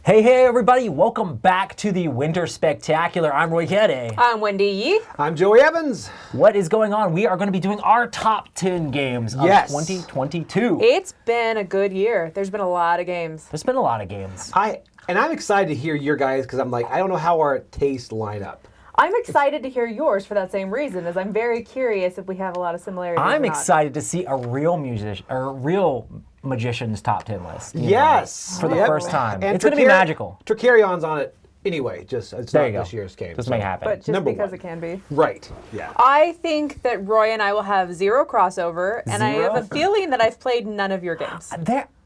Hey, everybody. Welcome back to the Winter Spectacular. I'm Roy Kede. I'm Wendy Yee. I'm Joey Evans. What is going on? We are going to be doing our top 10 games of 2022. It's been a good year. There's been a lot of games. There's been a lot of games. I'm excited to hear your guys because I'm like, I don't know how our tastes line up. I'm excited to hear yours for that same reason, as I'm very curious if we have a lot of similarities. I'm or not. excited to see a real magician's top 10 list. Yes. For the first time. And it's going to be magical. Tricarion's on it anyway. It's There not you go. this year's game. Just make it happen. But just Number because one. it can be. Right. Yeah. I think that Roy and I will have zero crossover, and I Zero? have a feeling that I've played none of your games.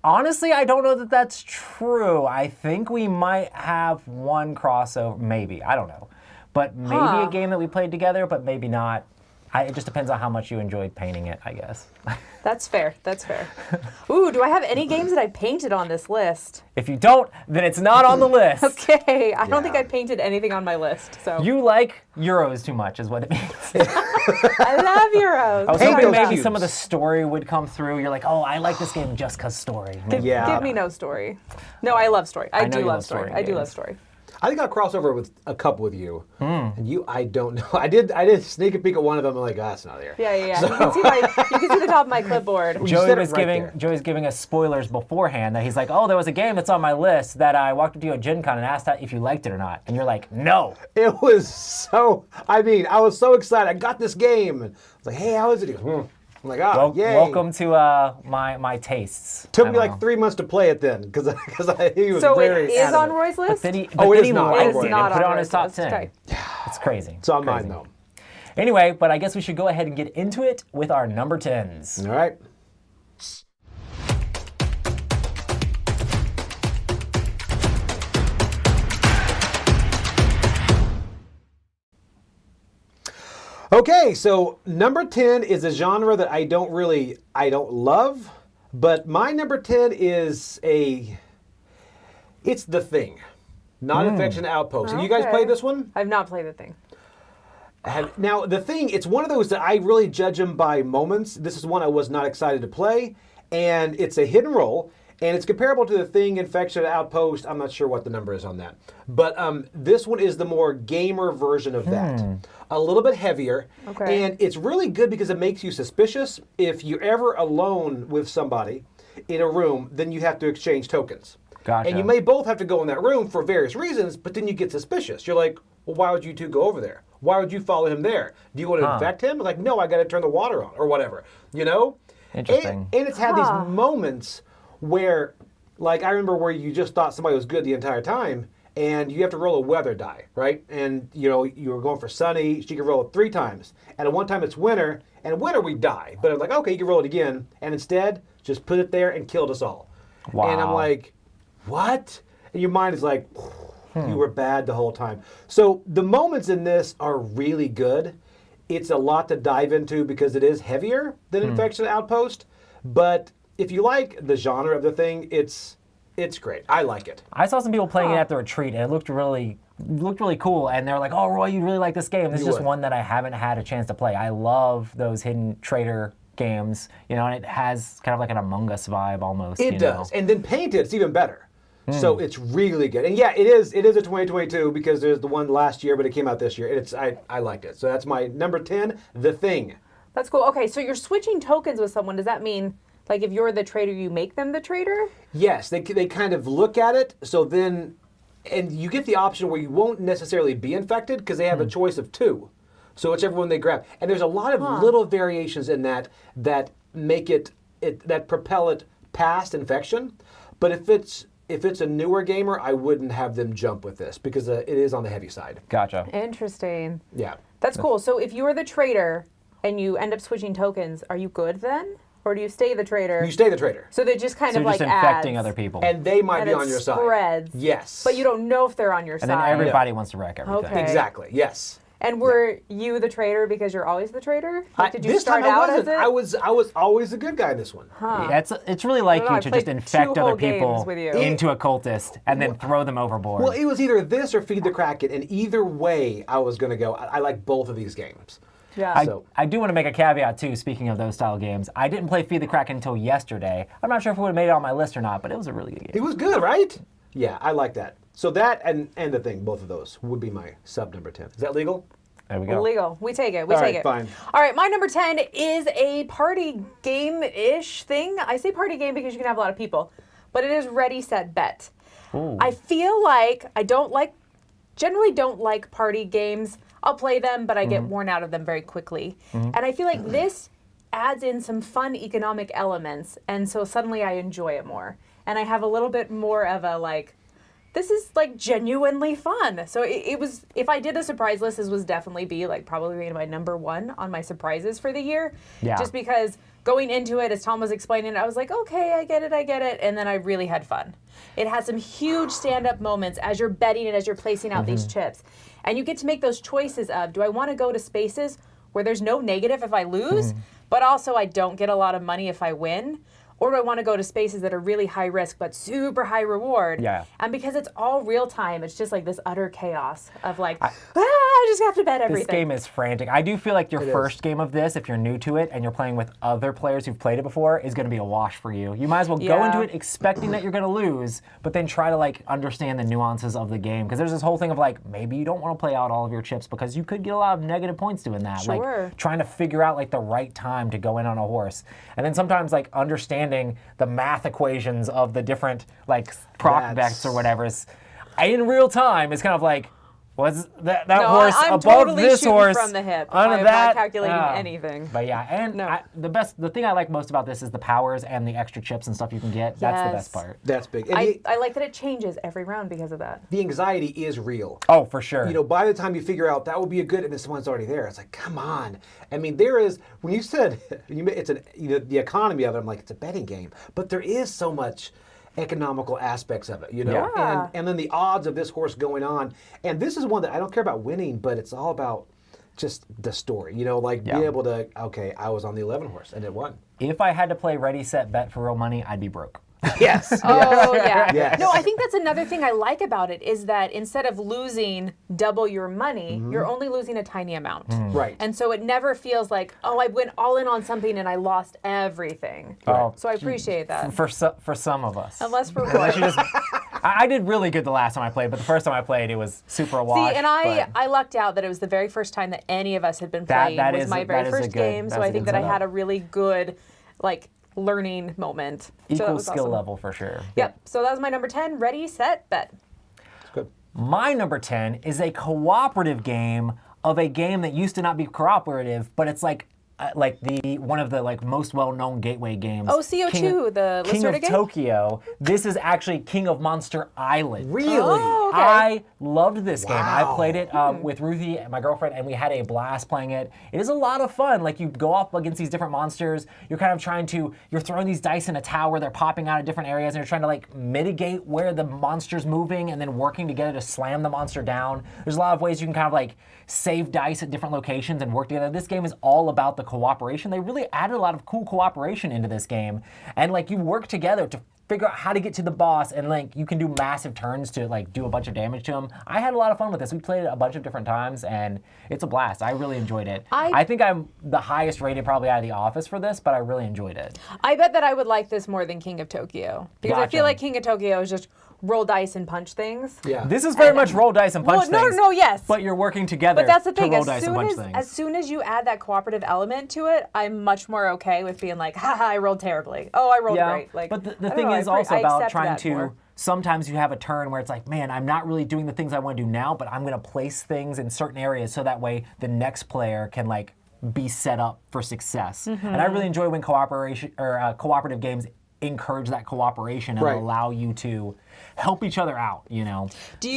Honestly, I don't know that that's true. I think we might have one crossover, maybe. I don't know. But maybe a game that we played together, but maybe not. It just depends on how much you enjoyed painting it, I guess. That's fair. That's fair. Ooh, do I have any games that I painted on this list? If you don't, then it's not on the list. Okay, I don't think I painted anything on my list. So You like Euros too much, is what it means. I love Euros. I was Paint hoping those maybe cubes. some of the story would come through. You're like, oh, I like this game just because story. Maybe. Yeah. Give me no story. No, I love story. I know do you love love story. story I do games. love story. I think I'll cross over with a couple with you. And you, I don't know. I did sneak a peek at one of them. I'm like, that's not there. Yeah. You can see the top of my clipboard. Joey said it was right giving there. Joey's giving us spoilers beforehand that he's like, oh, there was a game that's on my list that I walked up to you at Gen Con and asked if you liked it or not. And you're like, no. It was so, I was so excited. I got this game. And I was like, hey, how is it? He goes, I'm like, yay. Welcome to my tastes. Took I me don't like know. 3 months to play it then because he was So very it is on adamant. Roy's list? Then he, Oh, but it then is he not. liked It is it not and put it on on his Roy's top list. 10. Okay. It's crazy. It's on Crazy. mine though. Anyway, but I guess we should go ahead and get into it with our number 10s. All right. Okay, so number 10 is a genre that I don't love, but my number 10 is it's The Thing, not Infection Outpost. Have you guys Okay. played this one? I've not played the thing. Now, The Thing, it's one of those that I really judge them by moments. This is one I was not excited to play, and it's a hidden roll, and it's comparable to The Thing, Infection Outpost. I'm not sure what the number is on that. But this one is the more gamer version of that. A little bit heavier, Okay. and it's really good because it makes you suspicious. If you're ever alone with somebody in a room, then you have to exchange tokens. Gotcha. And you may both have to go in that room for various reasons, but then you get suspicious. You're like, well, why would you two go over there? Why would you follow him there? Do you want to infect him? Like, no, I got to turn the water on or whatever, you know? Interesting. And it's had these moments where, like, I remember where you just thought somebody was good the entire time, and you have to roll a weather die, right? And, you know, you were going for sunny, she could roll it 3 times. And at one time it's winter, and winter we die. But I'm like, okay, you can roll it again. And instead, just put it there and killed us all. Wow. And I'm like, what? And your mind is like, you were bad the whole time. So the moments in this are really good. It's a lot to dive into because it is heavier than Infection Outpost. But if you like the genre of The Thing, it's great. I like it. I saw some people playing it at the retreat, and it looked really cool. And they were like, "Oh, Roy, you really like this game." This is just would. one that I haven't had a chance to play. I love those hidden trader games, you know, and it has kind of like an Among Us vibe almost. It you does. know? And then painted, it's even better. So it's really good. And yeah, it is a 2022 because there's the one last year, but it came out this year. And I liked it. So that's my number 10, The Thing. That's cool. Okay, so you're switching tokens with someone. Does that mean, like, if you're the trader, you make them the trader? Yes, they kind of look at it. So then, and you get the option where you won't necessarily be infected because they have a choice of 2. So whichever one they grab. And there's a lot of little variations in that make that propel it past infection. But if it's a newer gamer, I wouldn't have them jump with this because it is on the heavy side. Gotcha. Interesting. Yeah. That's cool. So if you are the trader and you end up switching tokens, are you good then? Or do you stay the trader? You stay the trader. So they just kind So of you're like just infecting adds, other people. And they might and be it on your side. spreads. Yes. But you don't know if they're on your and side. then everybody wants to wreck everything. Okay. Exactly. Yes. And were you the trader because you're always the trader? Like, did you this start time I out as wasn't. it? I was always the good guy in this one. Yeah, it's really like I don't know, you I to played just infect 2 other whole games people with you. into a cultist and then throw them overboard. Well, it was either this or Feed the Kraken, and either way I was going to go. I like both of these games. Yeah. I do want to make a caveat too, speaking of those style games. I didn't play Feed the Kraken until yesterday. I'm not sure if it would have made it on my list or not, but it was a really good game. It was good, right? Yeah, I like that. So that and the thing, both of those would be my sub number 10. Is that legal? There we go. Legal. We take it. We All take right, it. fine. All right, my number 10 is a party game-ish thing. I say party game because you can have a lot of people, but it is Ready, Set, Bet. Ooh. I feel like I generally don't like party games. I'll play them, but I get worn out of them very quickly. And I feel like this adds in some fun economic elements, and so suddenly I enjoy it more. And I have a little bit more of a like, this is like genuinely fun. So it was, if I did a surprise list, this was definitely be like probably my number 1 on my surprises for the year. Yeah. Just because going into it, as Tom was explaining, I was like, okay, I get it. And then I really had fun. It has some huge stand-up moments as you're betting and as you're placing out these chips. And you get to make those choices of, do I want to go to spaces where there's no negative if I lose, but also I don't get a lot of money if I win? Or do I want to go to spaces that are really high risk but super high reward? Yeah. And because it's all real time, it's just like this utter chaos of like, I just have to bet everything. This game is frantic. I do feel like your It first is. game of this, if you're new to it and you're playing with other players who've played it before, is going to be a wash for you. You might as well go Yeah. into it expecting that you're going to lose, but then try to like understand the nuances of the game. Because there's this whole thing of like, maybe you don't want to play out all of your chips because you could get a lot of negative points doing that. Sure. Like trying to figure out like the right time to go in on a horse. And then sometimes like understanding the math equations of the different like proc bets or whatever is in real time is kind of like, was that No, horse I'm above totally this shooting horse from the hip. under I'm that? not calculating Ah. anything. But yeah, and No. the thing I like most about this is the powers and the extra chips and stuff you can get. That's the Yes. best part. That's big. And I like that it changes every round because of that. the anxiety is real. Oh, for sure. You know, by the time you figure out that would be a good, and then someone's already there, it's like, come on. I mean, there is, when you said, the economy of it, I'm like, it's a betting game. But there is so much economical aspects of it, you know? Yeah. And then the odds of this horse going on. And this is one that I don't care about winning, but it's all about just the story, you know, like being able to, okay, I was on the 11 horse and it won. If I had to play Ready, Set, Bet for real money, I'd be broke. Yes. Oh, yeah. Yes. No, I think that's another thing I like about it is that instead of losing double your money, you're only losing a tiny amount. Right. And so it never feels like, oh, I went all in on something and I lost everything. Oh, So I appreciate that. For some of us. Unless for Unless what? you just, I did really good the last time I played, but the first time I played, it was super a wash. See, and I lucked out that it was the very first time that any of us had been That- playing. that was is my a- very that is a first good- game, so that's I a think good that I setup. had a really good, like, learning moment. So that Equal was skill awesome. level for sure. Yep. So that was my number 10. Ready, set, bet. It's good. My number 10 is a cooperative game of a game that used to not be cooperative, but it's like the one of the like most well-known gateway games. Oh, CO2, the King Lacerda of game? Tokyo. This is actually King of Monster Island. Really? Oh, okay. I loved this game. I Wow. played it with Ruthie, my girlfriend, and we had a blast playing it. It is a lot of fun. Like you go off against these different monsters. You're kind of you're throwing these dice in a tower. They're popping out of different areas, and you're trying to like mitigate where the monster's moving, and then working together to slam the monster down. There's a lot of ways you can kind of like save dice at different locations and work together. This game is all about the cooperation. They really added a lot of cool cooperation into this game, and like you work together to figure out how to get to the boss, and like you can do massive turns to like do a bunch of damage to him. I had a lot of fun with this. We played it a bunch of different times, and it's a blast. I really enjoyed it. I think I'm the highest rated probably out of the office for this, but I really enjoyed it. I bet that I would like this more than King of Tokyo. Because I Gotcha. feel like King of Tokyo is just roll dice and punch things. Yeah. This is very much roll dice and punch Well, things. no, yes. But you're working together But that's the to thing. roll As dice and soon punch as, things. as soon as you add that cooperative element to it, I'm much more okay with being like, haha, I rolled terribly. Oh, I rolled great. Like, but the I don't thing know, is I also about accept trying that to, more. sometimes you have a turn where it's like, man, I'm not really doing the things I want to do now, but I'm going to place things in certain areas so that way the next player can like be set up for success. Mm-hmm. And I really enjoy when cooperative games encourage that cooperation and Right. allow you to help each other out, you know. Did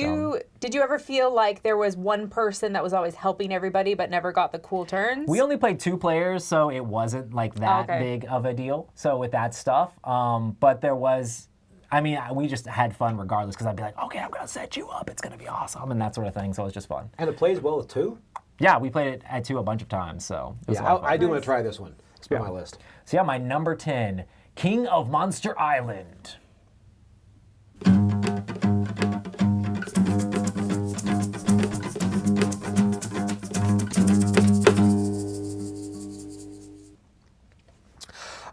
you ever feel like there was one person that was always helping everybody but never got the cool turns? We only played 2 players, so it wasn't like that Okay. big of a deal. So with that stuff, but there was, I mean, we just had fun regardless because I'd be like, okay, I'm gonna set you up. It's gonna be awesome and that sort of thing. So it was just fun. And it plays well with 2? Yeah, we played it at 2 a bunch of times. So it was a Yeah, lot of fun. I do want to try this one. It's been on my list. So yeah, my number 10, King of Monster Island.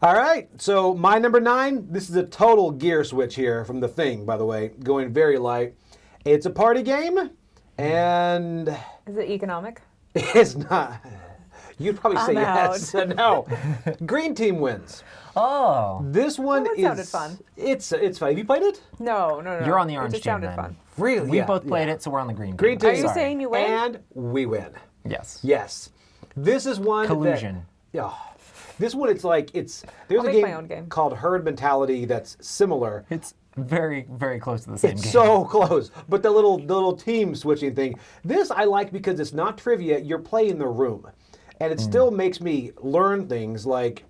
All right, so my number 9, this is a total gear switch here from The Thing, by the way, going very light. It's a party game, and... Is it economic? It's not. You'd probably say out. yes. No. Green team wins. Oh. This one that is... sounded fun. It's fun. Have you played it? No. You're on the orange It just team sounded then. fun. Really? We both played it, so we're on the green Green team. team. Are you Sorry. saying you win? And we win. Yes. Yes. This is one Collusion. that... Yeah. This one, it's like, there's I'll a make game, my own game. called Herd Mentality that's similar. It's very, very close to the same It's game. so close. But the little team switching thing, this I like because it's not trivia, you're playing the room. And it still makes me learn things like,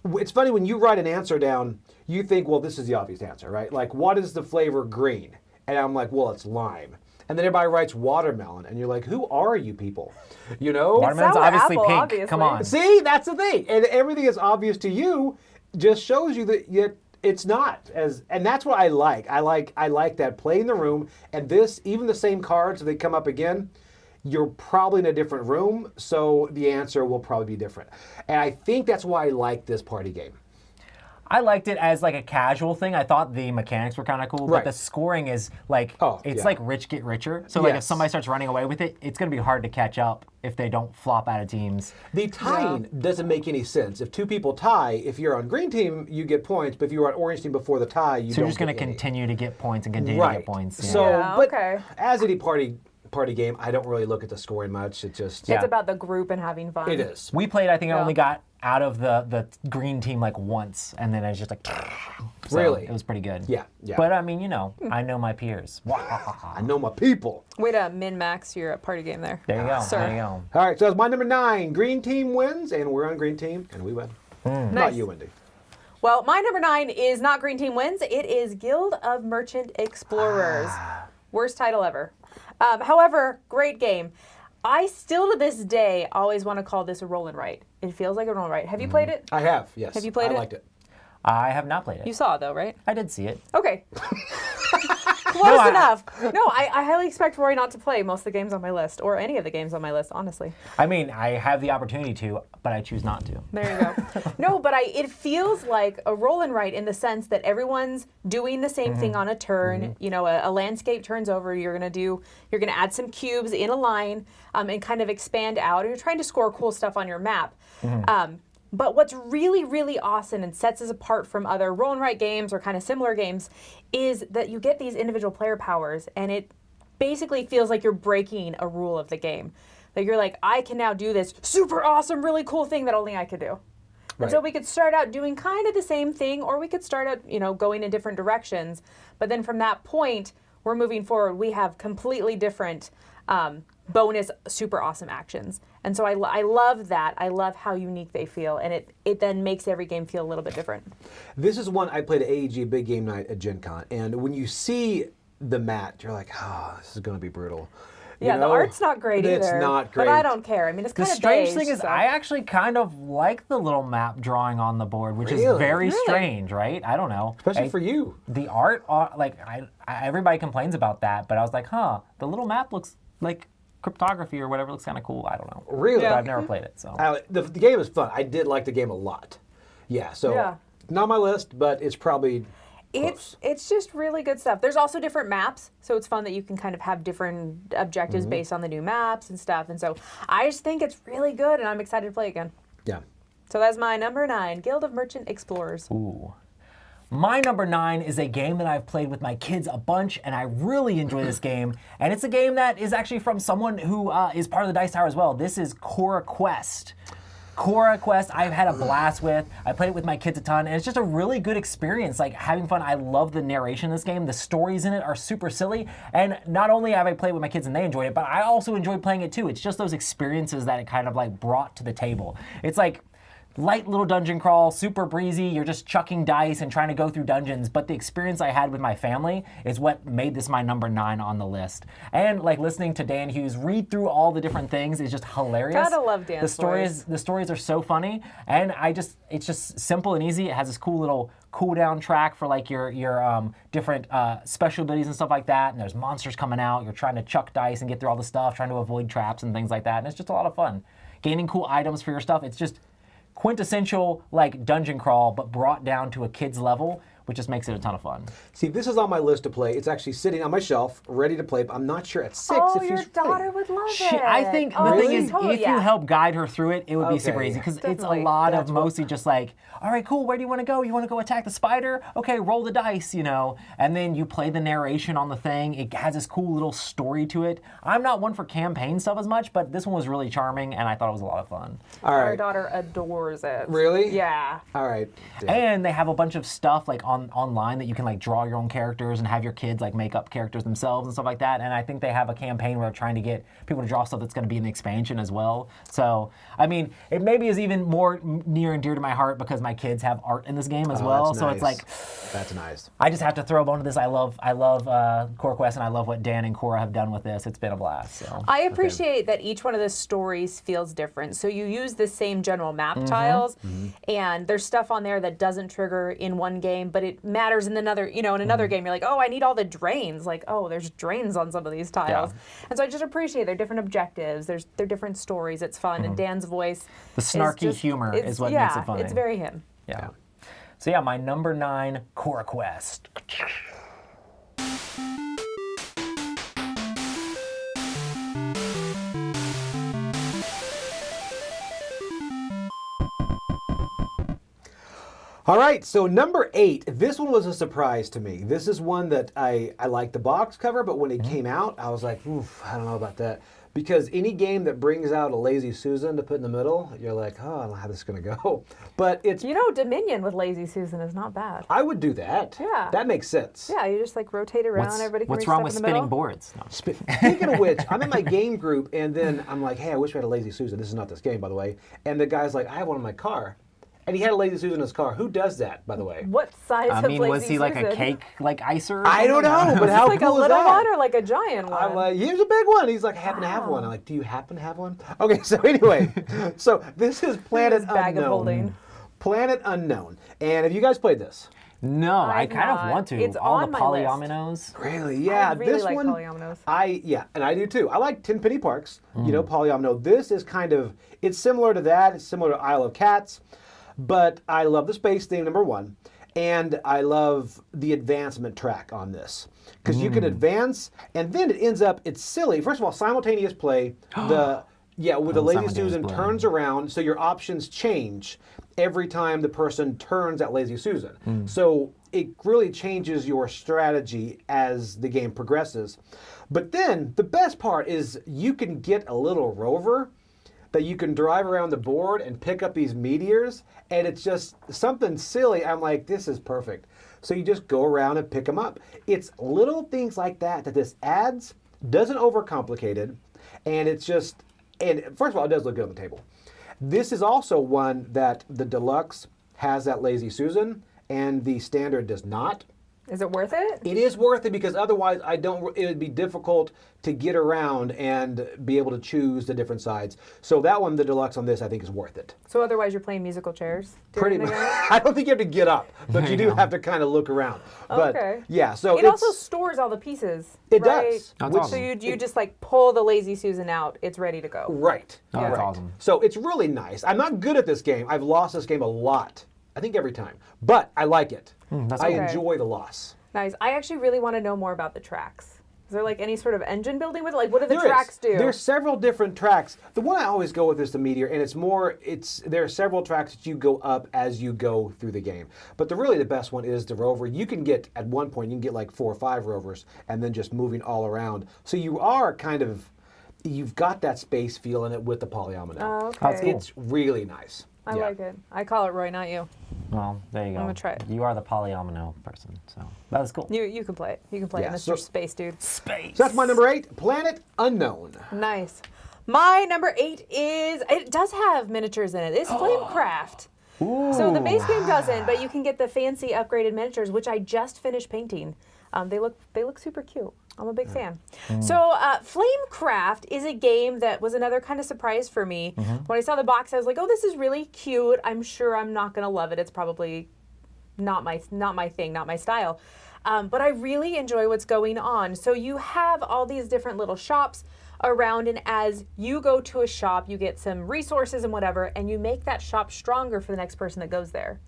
it's funny when you write an answer down, you think, well, this is the obvious answer, right? Like, what is the flavor green? And I'm like, well, it's lime. And then everybody writes watermelon, and you're like, who are you people? You know? Watermelon's Sour obviously apple, pink. obviously. Come on. See, that's the thing. And everything that's obvious to you just shows you that yet it's not as, and that's what I like. I like that play in the room, and this, even the same cards, if they come up again, you're probably in a different room, so the answer will probably be different. And I think that's why I like this party game. I liked it as like a casual thing. I thought the mechanics were kind of cool, Right. but the scoring is like, it's yeah. like rich get richer. So like if Yes. somebody starts running away with it, it's going to be hard to catch up if they don't flop out of teams. The tying doesn't make any sense. If two people tie, if you're on green team, you get points, but if you were on orange team before the tie, you So don't you're just going to get any. continue to get points and continue to get points. Yeah. So, Yeah, but okay. as any party game, I don't really look at the scoring much. It just Yeah. It's about the group and having fun. it is. We played, I think I Yeah. only got out of the green team like once, and then I was just like, so Really? It was pretty good. Yeah. But I mean, you know, I know my peers. I know my people. Way to min-max your party game there. There you go. Sir. There you go. All right, so that's my number 9. Green team wins, and we're on green team, and we win. Not Nice. you, Wendy. Well, my number 9 is not Green Team Wins. It is Guild of Merchant Explorers. Worst title ever. However, great game. I still to this day always want to call this a roll and write. It feels like a roll and write. Have you played it? I have, yes. Have you played I it? liked it. I have not played it. You saw it though, right? I did see it. Okay. Close enough. No, I highly expect Rory not to play most of the games on my list, or any of the games on my list, honestly. I mean, I have the opportunity to, but I choose not to. There you go. No, but it feels like a roll and write in the sense that everyone's doing the same thing on a turn. You know, a landscape turns over. You're gonna add some cubes in a line and kind of expand out. And you're trying to score cool stuff on your map. But what's really, really awesome and sets us apart from other roll and write games or kind of similar games is that you get these individual player powers, and it basically feels like you're breaking a rule of the game. That you're like, I can now do this super awesome, really cool thing that only I could do. And so Right. we could start out doing kind of the same thing, or we could start out, going in different directions. But then from that point, we're moving forward. We have completely different bonus, super awesome actions. And so I love that. I love how unique they feel, and it then makes every game feel a little bit different. This is one I played at AEG Big Game Night at Gen Con, and when you see the mat, you're like, oh, this is going to be brutal. You Yeah, the know? art's not great It's either. not great. But I don't care. I mean, it's The kind of strange beige, thing is, so- I actually kind of like the little map drawing on the board, which is Really? very Really? strange, right? I don't know. Especially for you. The art, everybody complains about that, but I was like, the little map looks like cryptography or whatever, looks kind of cool. I don't know. Really? But Yeah. I've never played it, so. The game is fun. I did like the game a lot. Yeah, so Yeah. not on my list, but it's probably close. It's just really good stuff. There's also different maps, so it's fun that you can kind of have different objectives based on the new maps and stuff. And so I just think it's really good, and I'm excited to play again. Yeah. So that's my number 9, Guild of Merchant Explorers. Ooh. My number 9 is a game that I've played with my kids a bunch, and I really enjoy this game. And it's a game that is actually from someone who is part of the Dice Tower as well. This is Cora Quest. Cora Quest, I've had a blast with. I played it with my kids a ton, and it's just a really good experience, like having fun. I love the narration in this game. The stories in it are super silly, and not only have I played with my kids and they enjoyed it, but I also enjoyed playing it too. It's just those experiences that it kind of like brought to the table. It's like light little dungeon crawl, super breezy. You're just chucking dice and trying to go through dungeons. But the experience I had with my family is what made this my number 9 on the list. And like listening to Dan Hughes read through all the different things is just hilarious. Gotta love Dan's The stories are so funny, and it's just simple and easy. It has this cool little cooldown track for like your different special abilities and stuff like that. And there's monsters coming out. You're trying to chuck dice and get through all the stuff, trying to avoid traps and things like that. And it's just a lot of fun. Gaining cool items for your stuff. It's just quintessential like dungeon crawl, but brought down to a kid's level, which just makes it a ton of fun. See, this is on my list to play. It's actually sitting on my shelf, ready to play, but I'm not sure at 6 Oh, if your she's daughter ready. would love it. I think the Really? thing is, Totally, if yeah. you help guide her through it, it would be super Okay. easy because it's a Definitely. lot That's of what- mostly just like, all right, cool, where do you want to go? You want to go attack the spider? Okay, roll the dice, you know, and then you play the narration on the thing. It has this cool little story to it. I'm not one for campaign stuff as much, but this one was really charming, and I thought it was a lot of fun. All Our right. daughter adores it. Really? Yeah. All right. Yeah. And they have a bunch of stuff like online that you can like draw your own characters and have your kids like make up characters themselves and stuff like that. And I think they have a campaign where they're trying to get people to draw stuff that's going to be in the expansion as well. So, I mean, it maybe is even more near and dear to my heart because my kids have art in this game as well. That's So nice. it's like, That's nice. I just have to throw a bone to this. I love Core Quest, and I love what Dan and Cora have done with this. It's been a blast. So I appreciate that each one of the stories feels different. So you use the same general map tiles, and there's stuff on there that doesn't trigger in one game, but it matters in another. You know, in another game, you're like, oh, I need all the drains. Like, oh, there's drains on some of these tiles, and so I just appreciate their different objectives. They're different stories. It's fun, and Dan's voice, The snarky humor is what makes it funny. It's very him. yeah. So yeah, my number 9, Core Quest. All right, so number 8. This one was a surprise to me. This is one that I liked the box cover, but when it came out, I was like, oof, I don't know about that. Because any game that brings out a Lazy Susan to put in the middle, you're like, oh, I don't know how this is going to go. But it's, You know, Dominion with Lazy Susan is not bad. I would do that. Yeah. That makes sense. Yeah, you just like rotate around. Everybody can what's reach wrong stuff with in the spinning middle. boards? No. Speaking of which, I'm in my game group, and then I'm like, hey, I wish we had a Lazy Susan. This is not this game, by the way. And the guy's like, I have one in my car. And he had a Lazy Susan in his car. Who does that, by the way? What size I of mean, Lazy was he like a Susan? cake like icer? or I don't something? know, but how Like a cool is little that? one or like a giant one? I'm like, here's a big one. He's like, I happen to have one. I'm like, do you happen to have one? Okay, so anyway, so this is Planet His bag of Unknown. holding. Planet Unknown. And have you guys played this? No, I I've kind of not. want to. It's All on the my list. polyominoes. Really? Yeah, I really this like one. polyominoes. Yeah, and I do too. I like Tenpenny Parks. You know, polyomino. This is kind of, it's similar to that. It's similar to Isle of Cats, but I love the space theme, number 1. And I love the advancement track on this. Because you can advance, and then it ends up, it's silly. First of all, simultaneous play. With the Lazy simultaneous Susan play. turns around, so your options change every time the person turns at Lazy Susan. So it really changes your strategy as the game progresses. But then the best part is you can get a little rover that you can drive around the board and pick up these meteors, and it's just something silly. I'm like, this is perfect. So you just go around and pick them up. It's little things like that this adds, doesn't overcomplicate it, and it's just, and first of all, it does look good on the table. This is also one that the deluxe has that Lazy Susan, and the standard does not. Is it worth it? It is worth it because otherwise it would be difficult to get around and be able to choose the different sides. So that one, the deluxe on this, I think is worth it. So otherwise you're playing musical chairs? Pretty much. I don't think you have to get up, but you do have to kind of look around. But Okay. yeah, so It also stores all the pieces. It right? does. That's Which- awesome. So you just like pull the Lazy Susan out, it's ready to go. Right. Oh, that's right. awesome. So it's really nice. I'm not good at this game. I've lost this game a lot. I think every time. But I like it. that's I cool. enjoy the loss. Nice. I actually really want to know more about the tracks. Is there like any sort of engine building with it? Like what do the There tracks is. do? There's several different tracks. The one I always go with is the meteor, and there are several tracks that you go up as you go through the game. But the best one is the rover. You can get, at one point, you can get like 4 or 5 rovers, and then just moving all around. So you are kind of, you've got that space feel in it with the polyomino. Oh, okay. That's cool. It's really nice. I Yeah. like it. I call it Roy, not you. Well, there you go. I'm gonna try it. You are the polyomino person, so that was cool. You can play it. You can play Yeah, it, Mr. so- Space Dude. Space. So that's my number 8, Planet Unknown. Nice. My number 8 is, it does have miniatures in it. It's Flamecraft. So the base game doesn't, but you can get the fancy upgraded miniatures, which I just finished painting. They look super cute. I'm a big fan. So Flamecraft is a game that was another kind of surprise for me. When I saw the box, I was like, oh, this is really cute. I'm sure I'm not going to love it. It's probably not my thing, not my style. But I really enjoy what's going on. So you have all these different little shops around, and as you go to a shop, you get some resources and whatever, and you make that shop stronger for the next person that goes there.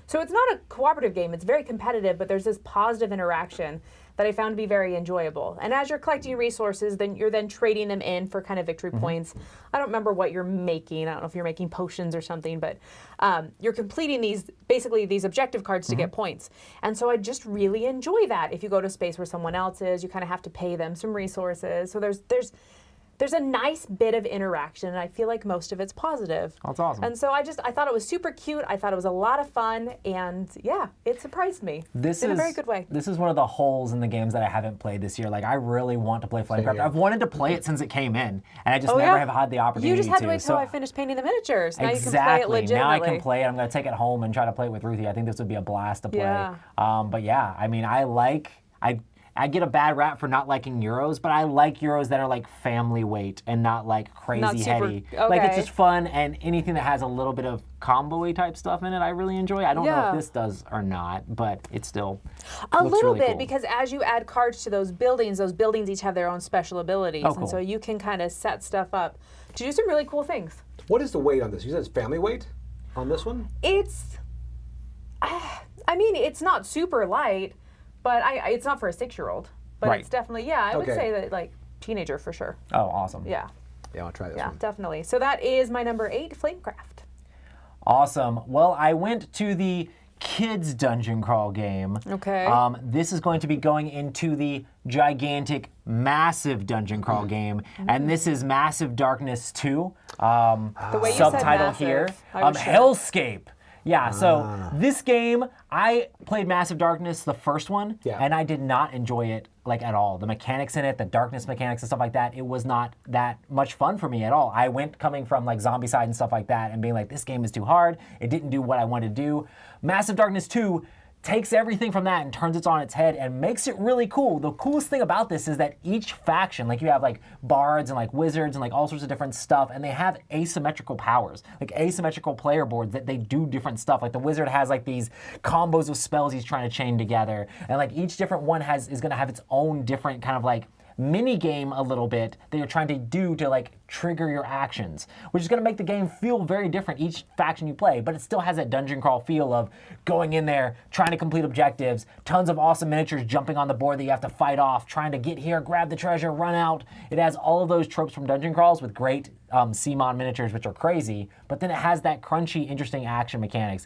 So it's not a cooperative game. It's very competitive, but there's this positive interaction that I found to be very enjoyable. And as you're collecting resources, then you're trading them in for kind of victory points. I don't remember what you're making. I don't know if you're making potions or something, but you're completing these objective cards to get points. And so I just really enjoy that. If you go to a space where someone else is, you kind of have to pay them some resources. So there's a nice bit of interaction, and I feel like most of it's positive. That's awesome. And so I thought it was super cute. I thought it was a lot of fun, and yeah, it surprised me in a very good way. This is one of the holes in the games that I haven't played this year. Like, I really want to play Flamecraft. I've wanted to play it since it came in, and I just never have had the opportunity to. You just had to wait till I finished painting the miniatures. Now exactly. You can play it legitimately. Now I can play it. I'm going to take it home and try to play it with Ruthie. I think this would be a blast to play. Yeah. But yeah, I mean, I get a bad rap for not liking Euros, but I like Euros that are like family weight and not like crazy heady. Okay. Like, it's just fun, and anything that has a little bit of combo-y type stuff in it, I really enjoy. I don't know if this does or not, but it's still a little really bit cool. Because as you add cards to those buildings each have their own special abilities, cool. and so you can kind of set stuff up to do some really cool things. What is the weight on this? You said it's family weight on this one? It's, I mean, it's not super light, but it's not for a 6-year-old. But Right. it's definitely, I would say that, like, teenager for sure. Oh, awesome. Yeah. Yeah, I'll try this Yeah, one. definitely. So that is my number 8, Flamecraft. Awesome. Well, I went to the kids dungeon crawl game. Okay. This is going to be going into the gigantic, massive dungeon crawl game, and this is Massive Darkness 2. The way you Subtitle said here, massive, I was sure. Hellscape. Yeah, so this game, I played Massive Darkness, the first one, and I did not enjoy it like at all. The mechanics in it, the darkness mechanics and stuff like that, it was not that much fun for me at all. I went coming from like Zombicide and stuff like that and being like, this game is too hard. It didn't do what I wanted to do. Massive Darkness 2 takes everything from that and turns it on its head and makes it really cool. The coolest thing about this is that each faction, like you have like bards and like wizards and like all sorts of different stuff, and they have asymmetrical powers, like asymmetrical player boards that they do different stuff. Like the wizard has like these combos of spells he's trying to chain together, and like each different one is gonna have its own different kind of like mini game a little bit that you're trying to do to like trigger your actions, which is going to make the game feel very different each faction you play, but it still has that dungeon crawl feel of going in there, trying to complete objectives, tons of awesome miniatures jumping on the board that you have to fight off, trying to get here, grab the treasure, run out. It has all of those tropes from dungeon crawls with great CMON miniatures, which are crazy, but then it has that crunchy, interesting action mechanics.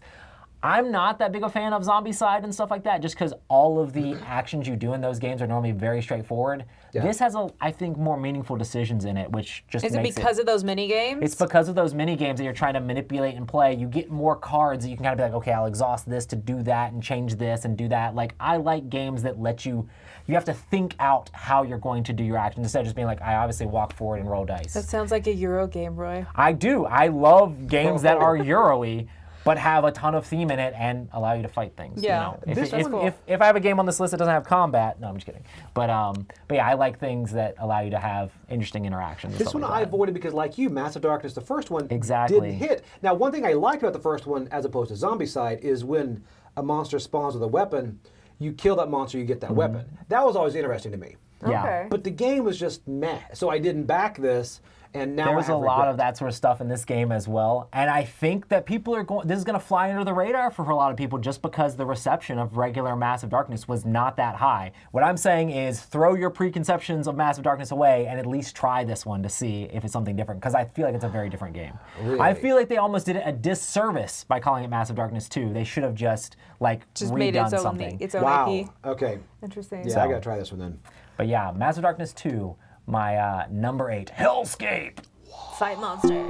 I'm not that big a fan of Zombicide and stuff like that, just because all of the actions you do in those games are normally very straightforward. Yeah. This has, I think, more meaningful decisions in it, which just makes it... Is it because of those mini games? It's because of those mini games that you're trying to manipulate and play. You get more cards that you can kind of be like, okay, I'll exhaust this to do that and change this and do that. Like, I like games that let you have to think out how you're going to do your actions instead of just being like, I obviously walk forward and roll dice. That sounds like a Euro game, Roy. I do. I love games that are Euro-y, but have a ton of theme in it and allow you to fight things. Yeah, you know? If I have a game on this list that doesn't have combat, no, I'm just kidding. But yeah, I like things that allow you to have interesting interactions. This one I avoided because, like you, Massive Darkness, the first one, exactly didn't hit. Now, one thing I liked about the first one, as opposed to Zombicide, is when a monster spawns with a weapon, you kill that monster, you get that weapon. That was always interesting to me. Yeah. Okay. But the game was just meh, so I didn't back this. And now there's a lot of that sort of stuff in this game as well, and I think that people are this is going to fly under the radar for a lot of people just because the reception of regular Massive Darkness was not that high. What I'm saying is throw your preconceptions of Massive Darkness away and at least try this one to see if it's something different, because I feel like it's a very different game. Really? I feel like they almost did it a disservice by calling it Massive Darkness 2. They should have just redone made its own, something. Its own wow. IP. Okay. Interesting. Yeah, I got to try this one then. But yeah, Massive Darkness 2, my number 8, Hellscape. Fight monster.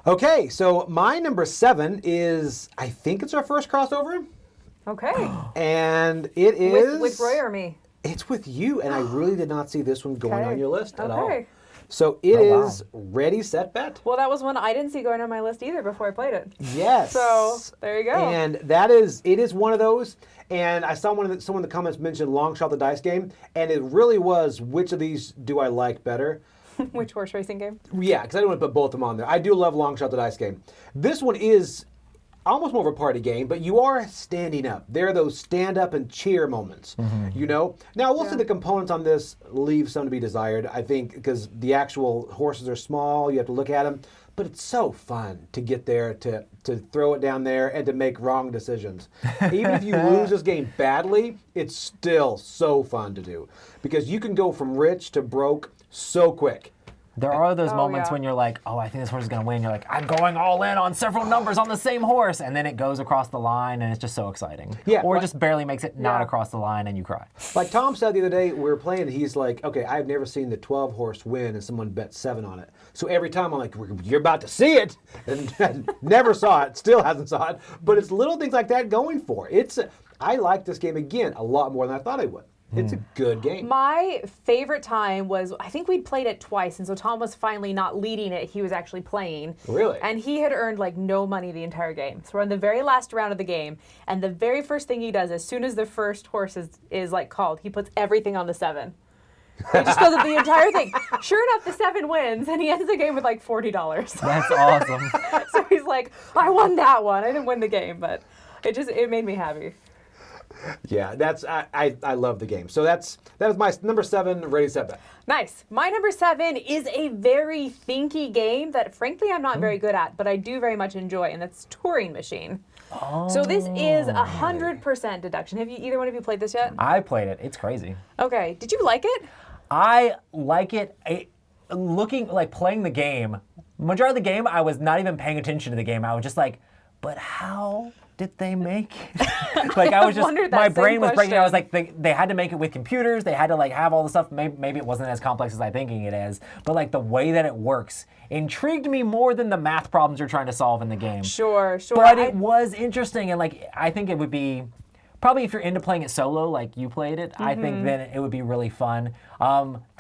Okay, so my number 7 is, I think it's our first crossover. Okay. And it is... With Roy or me? It's with you, and I really did not see this one going on your list at all. Okay. So it is Ready, Set, Bet. Well, that was one I didn't see going on my list either before I played it. Yes. So there you go. And it is one of those. And I saw someone in the comments mentioned Long Shot the Dice game, and it really was which of these do I like better. Which horse racing game? Yeah, because I don't want to put both of them on there. I do love Long Shot the Dice game. This one is almost more of a party game, but you are standing up. There are those stand up and cheer moments, you know? Now, I will say the components on this leave some to be desired, I think, because the actual horses are small, you have to look at them, but it's so fun to get there, to throw it down there, and to make wrong decisions. Even if you lose this game badly, it's still so fun to do, because you can go from rich to broke so quick. There are those moments when you're like, oh, I think this horse is going to win. You're like, I'm going all in on several numbers on the same horse. And then it goes across the line, and it's just so exciting. Yeah, or it just barely makes it not across the line, and you cry. Like Tom said the other day, we were playing, he's like, okay, I've never seen the 12 horse win and someone bet 7 on it. So every time I'm like, you're about to see it. And never saw it, still hasn't saw it. But it's little things like that going for it. I like this game, again, a lot more than I thought I would. It's a good game. My favorite time was, I think we'd played it twice, and so Tom was finally not leading it, he was actually playing. Really? And he had earned like no money the entire game. So we're in the very last round of the game, and the very first thing he does, as soon as the first horse is like called, he puts everything on the 7. He just fills up the entire thing. Sure enough, the 7 wins, and he ends the game with like $40. That's awesome. So he's like, I won that one. I didn't win the game, but it made me happy. Yeah, I love the game. So that is my number 7, Ready Set Bet. Nice. My number 7 is a very thinky game that frankly I'm not very good at, but I do very much enjoy, and that's Turing Machine. Oh. So this is 100% deduction. Have either one of you played this yet? I played it. It's crazy. Okay. Did you like it? I like it. Playing the game, majority of the game, I was not even paying attention to the game. I was just like, but how did they make it? Like I was just, my brain was breaking. I was like, they had to make it with computers. They had to like have all the stuff. Maybe it wasn't as complex as I'm thinking it is, but like the way that it works intrigued me more than the math problems you're trying to solve in the game. Sure. But it was interesting, and like I think it would be, probably if you're into playing it solo, like you played it, I think then it would be really fun.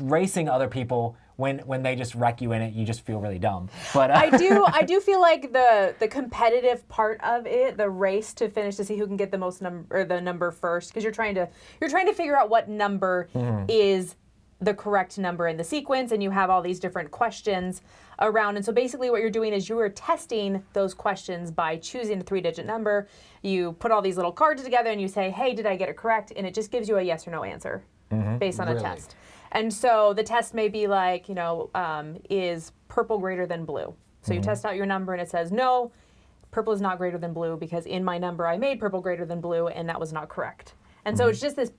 Racing other people, when they just wreck you in it, you just feel really dumb. But I do feel like the competitive part of it, the race to finish to see who can get the most number first, because you're trying to figure out what number is the correct number in the sequence, and you have all these different questions around. And so basically what you're doing is you are testing those questions by choosing a 3-digit number. You put all these little cards together and you say, hey, did I get it correct? And it just gives you a yes or no answer based on a test. And so the test may be like, is purple greater than blue? So you test out your number and it says, no, purple is not greater than blue, because in my number I made purple greater than blue, and that was not correct. And so it's just this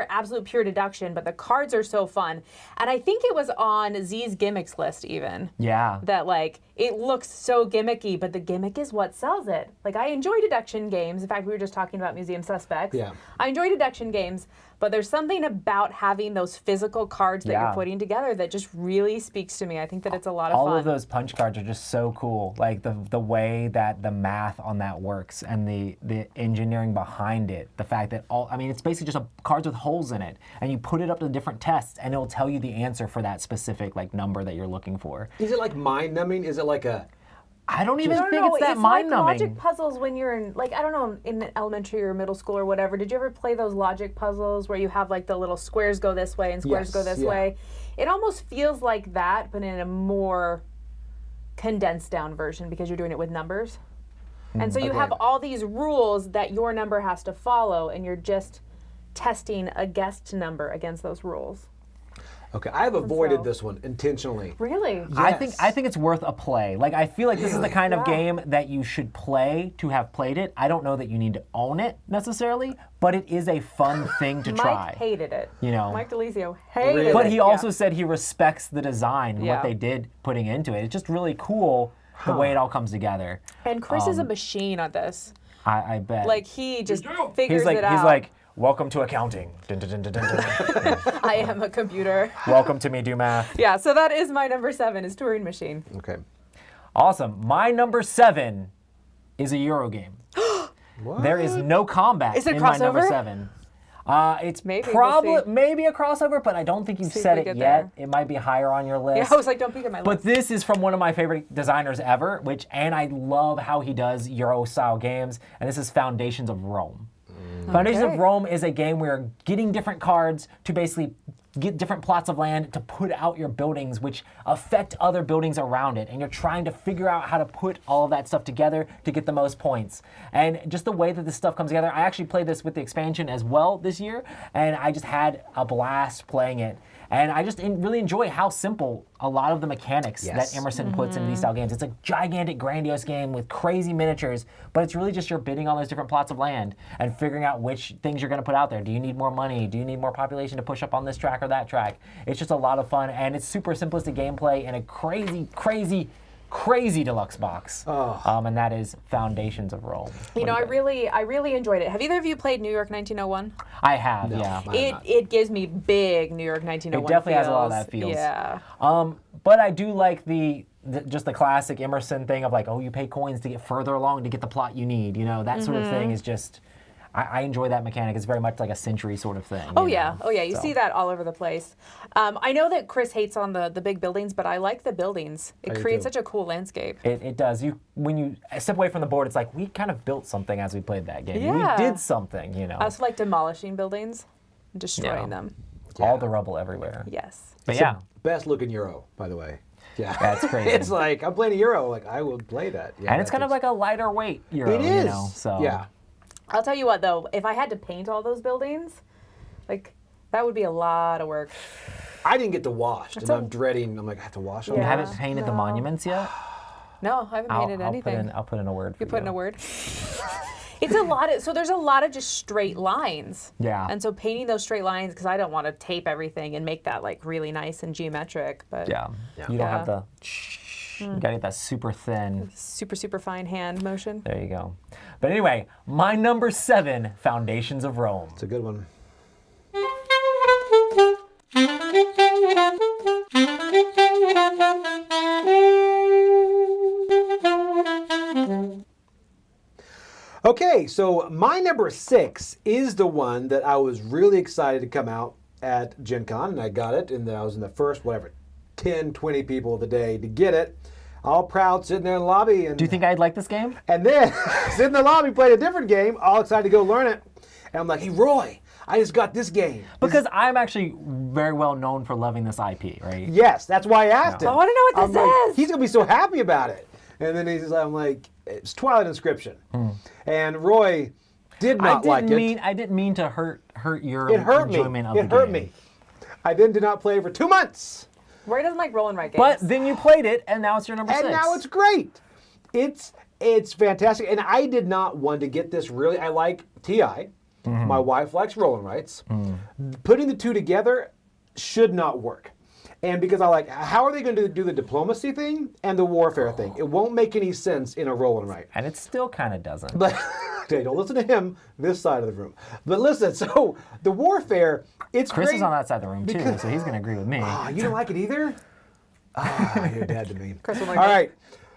absolute pure deduction, but the cards are so fun. And I think it was on Z's gimmicks list even. Yeah. That like, it looks so gimmicky, but the gimmick is what sells it. Like I enjoy deduction games. In fact, we were just talking about Museum Suspects. Yeah. I enjoy deduction games, but there's something about having those physical cards that you're putting together that just really speaks to me. I think that it's a lot of fun. All of those punch cards are just so cool. Like the way that the math on that works and the engineering behind it. The fact that it's basically just cards with holes in it, and you put it up to different tests, and it'll tell you the answer for that specific like number that you're looking for. Is it like mind numbing? Is it like a? I don't even think it's that mind numbing. It's like logic puzzles when you're in, like, I don't know, in elementary or middle school or whatever. Did you ever play those logic puzzles where you have like the little squares go this way and squares go this way? It almost feels like that, but in a more condensed down version, because you're doing it with numbers. And so you have all these rules that your number has to follow, and you're just testing a guessed number against those rules. Okay, I have avoided this one intentionally. Really? Yes. I think it's worth a play. Like I feel like this is the kind of game that you should play to have played it. I don't know that you need to own it necessarily, but it is a fun thing to try. Mike hated it. Mike DeLizio hated it. But he also said he respects the design and what they did putting into it. It's just really cool the way it all comes together. And Chris is a machine at this. I bet. Like he just figures it out. He's like, welcome to accounting. Dun, dun, dun, dun, dun, dun. I am a computer. Welcome to me do math. Yeah, so that is my number 7, is Turing Machine. Okay. Awesome. My number 7 is a Euro game. What? There is no combat in my number 7. It's probably maybe a crossover, but I don't think you've said it yet. There. It might be higher on your list. Yeah, I was like, don't peek at my list. But this is from one of my favorite designers ever, and I love how he does Euro-style games, and this is Foundations of Rome. Foundations of Rome is a game where you're getting different cards to basically get different plots of land to put out your buildings, which affect other buildings around it. And you're trying to figure out how to put all of that stuff together to get the most points. And just the way that this stuff comes together, I actually played this with the expansion as well this year, and I just had a blast playing it. And I just really enjoy how simple a lot of the mechanics that Emerson puts into these style games. It's a gigantic, grandiose game with crazy miniatures, but it's really just you're bidding on those different plots of land and figuring out which things you're going to put out there. Do you need more money? Do you need more population to push up on this track or that track? It's just a lot of fun, and it's super simplistic gameplay in a crazy deluxe box. And that is Foundations of Rome. You know, I really enjoyed it. Have either of you played New York 1901? I have, yeah. It gives me big New York 1901 It definitely feels. has a lot of that feels. Yeah. But I do like just the classic Emerson thing of like, oh, you pay coins to get further along to get the plot you need. You know, that sort of thing is just, I enjoy that mechanic. It's very much like a Century sort of thing. Oh yeah. You see that all over the place. I know that Chris hates on the big buildings, but I like the buildings. It creates such a cool landscape. It does. When you step away from the board, it's like we kind of built something as we played that game. Yeah. We did something, you know. I also like demolishing buildings and destroying them. All the rubble everywhere. Yes. But It's yeah. the best looking Euro, by the way. Yeah. That's crazy. It's like, I'm playing a Euro. Like, I will play that. Yeah, And it's kind of like a lighter weight Euro, It is. you know. So Yeah. I'll tell you what though, if I had to paint all those buildings, like that would be a lot of work. I didn't get to wash, and I'm dreading. I'm like, I have to wash all You Yeah. haven't painted the monuments yet? No, I haven't painted anything. I'll put in a word for You you. put in a word. It's a lot of, so there's a lot of just straight lines. Yeah. And so painting those straight lines, because I don't want to tape everything and make that like really nice and geometric, but Yeah. You don't have the, you gotta get that super thin. super fine hand motion. There you go. But anyway, my number 7, Foundations of Rome. It's a good one. Okay, so my number 6 is the one that I was really excited to come out at Gen Con, and I got it, and I was in the first, 10, 20 people of the day to get it. All proud, sitting there in the lobby. And Do you think I'd like this game? And then, sitting in the lobby, played a different game, all excited to go learn it. And I'm like, hey, Roy, I just got this game. Because I'm actually very well known for loving this IP, right? Yes, that's why I asked him. I want to know what this Like, is. he's going to be so happy about it. And then I'm like, it's Twilight Inscription. And Roy did not like it. I didn't mean to hurt your It hurt me. enjoyment of the It game. hurt me. I then did not play it for 2 months. Roy doesn't like roll and write games. But then you played it, and now it's your number 6. And now it's great. It's fantastic. And I did not want to get this really. I like TI. My wife likes roll and writes. Putting the two together should not work. And because I like, how are they going to do the diplomacy thing and the warfare thing? It won't make any sense in a roll and write. And it still kind of doesn't. But okay, don't listen to him, this side of the room. But listen, so the warfare, it's Chris great. is on that side of the room too, so he's going to agree with me. You don't like it either? You're dad to me. Chris will like All it. right.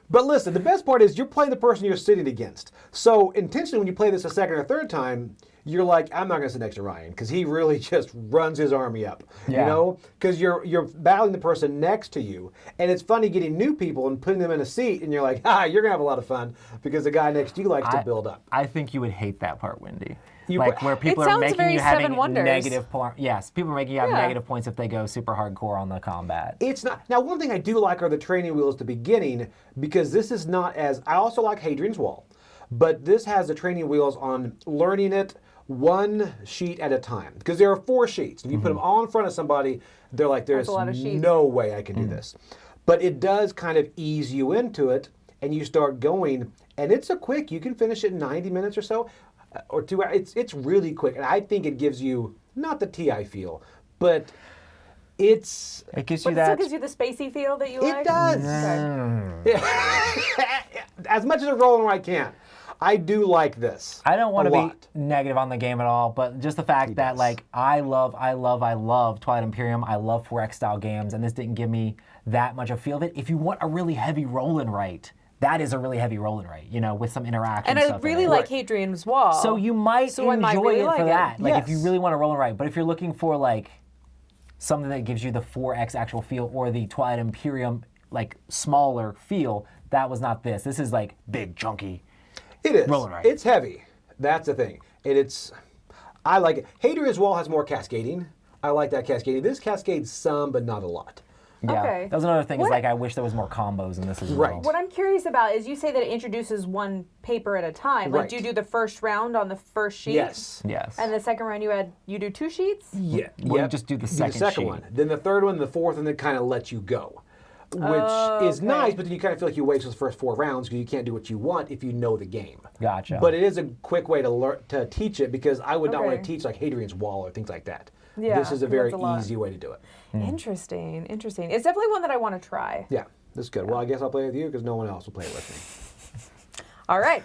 But listen, the best part is you're playing the person you're sitting against. So intentionally, when you play this a second or third time, you're like, I'm not going to sit next to Ryan because he really just runs his army up. Yeah. You know, because you're battling the person next to you, and it's funny getting new people and putting them in a seat, and you're like, you're gonna have a lot of fun because the guy next to you likes to build up. I think you would hate that part, Wendy. You- Like where people It are sounds making very you Seven having Wonders. negative points. Yes, people are making you have Yeah. negative points if they go super hardcore on the combat. It's not. Now, one thing I do like are the training wheels at the beginning because this is not as. I also like Hadrian's Wall, but this has the training wheels on learning it one sheet at a time because there are 4 sheets. If you put them all in front of somebody, they're like, there's a lot of sheets. no way I can do this. But it does kind of ease you into it, and you start going, and it's a quick. You can finish it in 90 minutes or so, or 2 hours. It's really quick, and I think it gives you not the TI feel, but it's. It gives But you it still that. gives you the spacey feel that you like? It does. As much as a roll and write can. I do like this. I don't want a to lot. be negative on the game at all, but just the fact that does. like I love Twilight Imperium. I love 4X style games, and this didn't give me that much a feel of it. If you want a really heavy roll and write, that is a really heavy roll and write, you know, with some interaction. And I stuff in really it. like Hadrian's Wall. So you might So I enjoy might really it like for it. that. Like if you Yes. really want to roll and write. But if you're looking for like something that gives you the 4X actual feel or the Twilight Imperium like smaller feel, that was not this. This is like big, chunky. It is. Roll and write. It's heavy. That's the thing. And I like it. Hadrian's Wall has more cascading. I like that cascading. This cascades some, but not a lot. Yeah, Okay. that was another thing. Is What- like I wish there was more combos in this as Right. well. What I'm curious about is you say that it introduces one paper at a time. Like, Right. do you do the first round on the first sheet? Yes. Yes. And the second round you do 2 sheets? Yeah. Well, you Yep. just do the the second second sheet. one. Then the third one, the fourth, and then kind of lets you go. Which is okay. nice, but then you kind of feel like you waste those first 4 rounds because you can't do what you want if you know the game. Gotcha. But it is a quick way to learn to teach it because I would not want Okay. to teach like Hadrian's Wall or things like that. Yeah, This is a 'cause very that's a lot. easy way to do it. Interesting. It's definitely one that I want to try. Yeah, that's good. Well, I guess I'll play with you because no one else will play it with me. All right.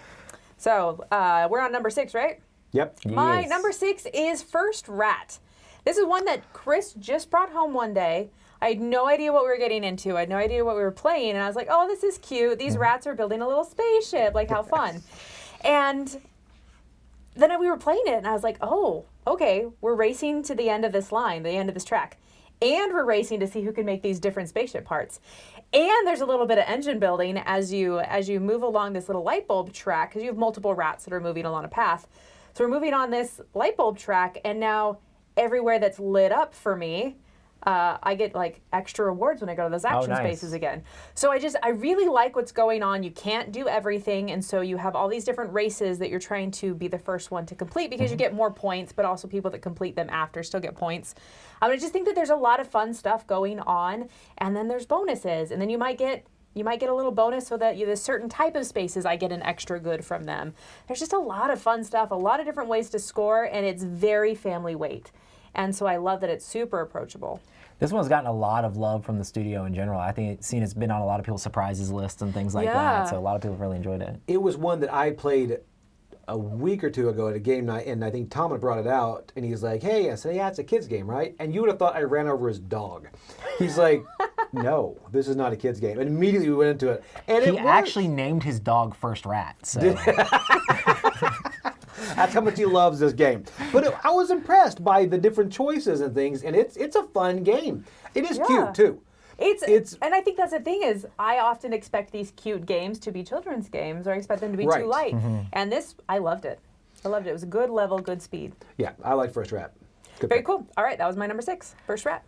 So we're on number 6, right? Yep. My Yes. number 6 is First Rat. This is one that Chris just brought home one day. I had no idea what we were getting into. I had no idea what we were playing. And I was like, oh, this is cute. These rats are building a little spaceship. Like, how fun. And then we were playing it, and I was like, oh, okay, we're racing to the end of this line, the end of this track. And we're racing to see who can make these different spaceship parts. And there's a little bit of engine building as you move along this little light bulb track, because you have multiple rats that are moving along a path. So we're moving on this light bulb track, and now everywhere that's lit up for me, I get like extra rewards when I go to those action nice. spaces again. So I really like what's going on. You can't do everything, and so you have all these different races that you're trying to be the first one to complete because you get more points, but also people that complete them after still get points. I just think that there's a lot of fun stuff going on, and then there's bonuses, and then you might get a little bonus so that there's certain type of spaces I get an extra good from them. There's just a lot of fun stuff, a lot of different ways to score, and it's very family weight. And so I love that it's super approachable. This one's gotten a lot of love from the studio in general. I think it's been on a lot of people's surprises lists and things like Yeah. that. So a lot of people really enjoyed it. It was one that I played a week or two ago at a game night, and I think Tom had brought it out, and he's like, hey, I said, yeah, it's a kid's game, right? And you would have thought I ran over his dog. He's like, no, this is not a kid's game. And immediately we went into it. And He it worked. actually named his dog First Rat. So That's how much he loves this game. But I was impressed by the different choices and things, and it's a fun game. It is Yeah. cute, too. It's and I think that's the thing is I often expect these cute games to be children's games, or I expect them to be Right. too light. And this, I loved it. I loved it. It was a good level, good speed. Yeah, I like First Rat. Good Very pick. cool. All right, that was my number 6, First Rat.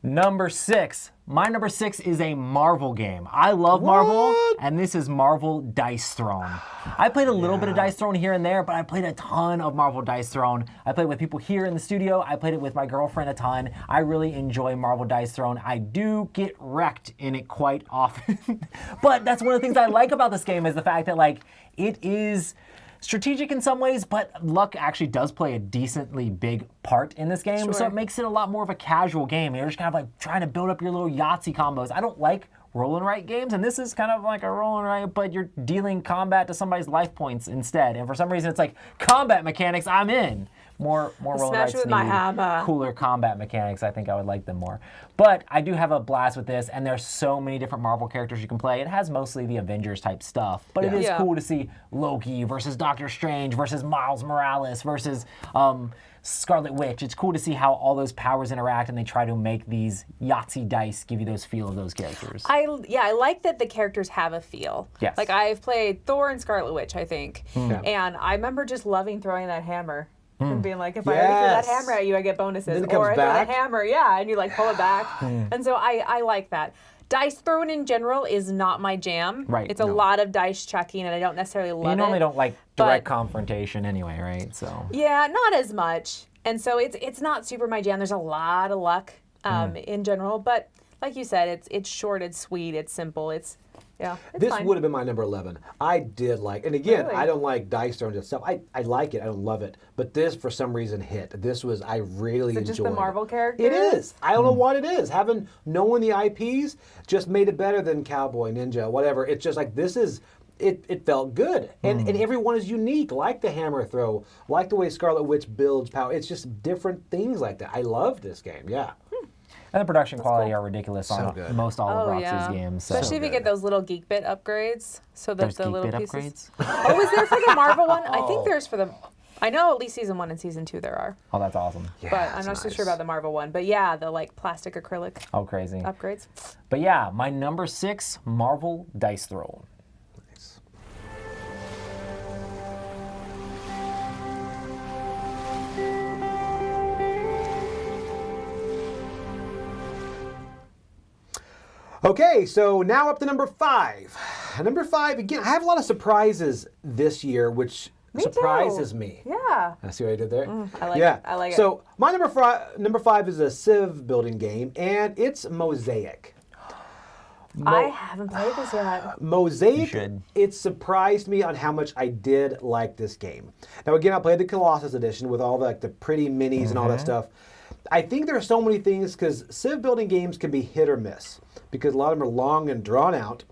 number 6. My number 6 is a Marvel game. I love Marvel, What? and this is Marvel Dice Throne. I played a little bit of Dice Throne here and there, but I played a ton of Marvel Dice Throne. I played with people here in the studio. I played it with my girlfriend a ton. I really enjoy Marvel Dice Throne. I do get wrecked in it quite often. But that's one of the things I like about this game is the fact that like it is strategic in some ways, but luck actually does play a decently big part in this game. So Sure. it makes it a lot more of a casual game. You're just kind of like trying to build up your little Yahtzee combos. I don't like roll and write games, and this is kind of like a roll and write, but you're dealing combat to somebody's life points instead. And for some reason, it's like combat mechanics. I'm in. More roll and Smash writes it with my need hammer. cooler combat mechanics. I think I would like them more. But I do have a blast with this, and there's so many different Marvel characters you can play. It has mostly the Avengers type stuff, but it is Yeah. cool to see Loki versus Doctor Strange versus Miles Morales versus Scarlet Witch. It's cool to see how all those powers interact, and they try to make these Yahtzee dice give you those feel of those characters. I like that the characters have a feel. Yes. Like I've played Thor and Scarlet Witch, I think. Yeah. And I remember just loving throwing that hammer. And being like, if I already throw that Yes. hammer at you, I get bonuses. Then it or comes I throw back. the hammer, yeah, and you like pull it back. And so I like that. Dice throwing in general is not my jam. Right. It's a No. lot of dice chucking, and I don't necessarily love it. You normally don't like direct but- confrontation anyway, right? So Yeah, not as much. And so it's not super my jam. There's a lot of luck in general, but like you said, it's short, it's sweet, it's simple, it's This fine. would have been my number 11. I did like, and again, Really? I don't like Dice Throne itself. I like it, I don't love it. But this, for some reason, hit. I really Is it enjoyed just the Marvel character? It is. I don't know what it is. Having knowing the IPs just made it better than Cowboy, Ninja, whatever. It's just like, this is, it felt good. And everyone is unique, like the hammer throw, like the way Scarlet Witch builds power. It's just different things like that. I love this game, yeah. and the production quality cool. are ridiculous So on good. most all of Oh, Roxy's yeah. games. So. Especially if you good. get those little Geek Bit upgrades, so that There's the Geek little Bit pieces. upgrades. Oh, is there for the Marvel one? I think Oh. there's for the. I know at least season 1 and season 2 there are, Oh, that's awesome. Yeah, but I'm it's not so nice. sure about the Marvel one. But yeah, the like plastic acrylic Oh, crazy. upgrades. But yeah, my number 6, Marvel Dice Throne. Nice. Okay, so now up to number 5. Number 5, again, I have a lot of surprises this year, which surprises me. Yeah. I see what I did there? I like it. I like it. So my number 5 is a Civ building game, and it's Mosaic. I haven't played this yet. Mosaic, You should. it surprised me on how much I did like this game. Now again, I played the Colossus edition with all the pretty minis and all that stuff. I think there are so many things because Civ building games can be hit or miss because a lot of them are long and drawn out.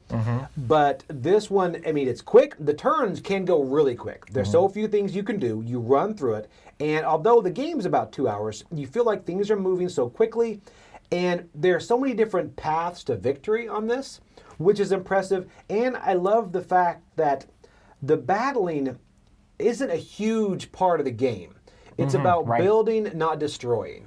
But this one, I mean, it's quick. The turns can go really quick. There's so few things you can do. You run through it. And although the game's about 2 hours, you feel like things are moving so quickly. And there are so many different paths to victory on this, which is impressive. And I love the fact that the battling isn't a huge part of the game. It's about building, not destroying.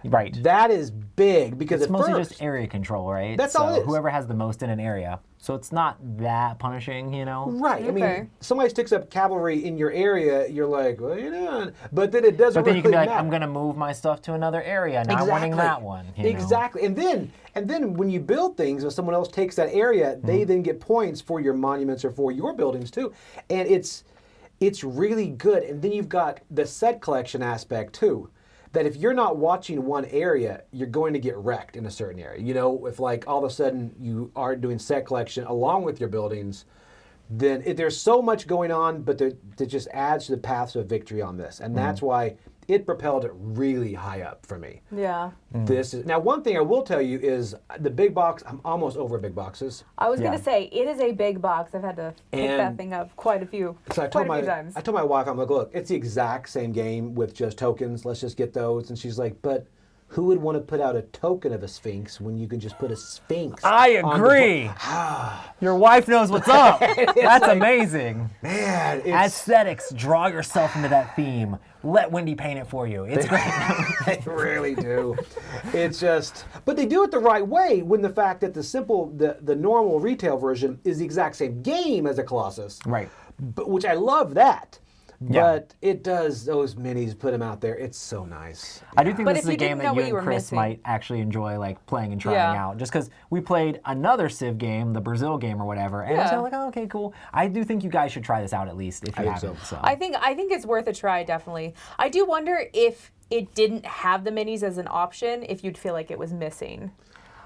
Right. That is big because It's at mostly first, just area control, right? That's so all it is. Whoever has the most in an area. So it's not that punishing, you know? right. I Okay. mean, somebody sticks up cavalry in your area, you're like, what are you doing? But then it doesn't But then really you can be like, matter. I'm going to move my stuff to another area, not winning that one. You know? Exactly. And then when you build things, if someone else takes that area, they then get points for your monuments or for your buildings too. And it's really good. And then you've got the set collection aspect too. That if you're not watching one area, you're going to get wrecked in a certain area. You know, if like all of a sudden you are doing set collection along with your buildings, then there's so much going on, but that just adds to the paths of victory on this. And that's why it propelled it really high up for me. Yeah. This is now one thing I will tell you is the big box. I'm almost over big boxes. I was going Yeah. to say, it is a big box. I've had to pick that And thing up quite a few So times. I told my wife, I'm like, look, it's the exact same game with just tokens. Let's just get those. And she's like, but who would want to put out a token of a Sphinx when you can just put a Sphinx? I on the agree. Your wife knows what's up. That's amazing. Man, it's, Aesthetics, draw yourself into that theme. Let Wendy paint it for you. It's great. they really do. It's just, but they do it the right way when the fact that the normal retail version is the exact same game as a Colossus. Right. But, which I love that. Yeah. But it does, those minis, put them out there. It's so nice. I do think But this if is a you game didn't that know you what you and were Chris missing- might actually enjoy like playing and trying Yeah. out. Just because we played another Civ game, the Brazil game or whatever, and it's Yeah. kind of like, oh, okay, cool. I do think you guys should try this out at least if you think haven't. so. So. I think it's worth a try, definitely. I do wonder if it didn't have the minis as an option, if you'd feel like it was missing.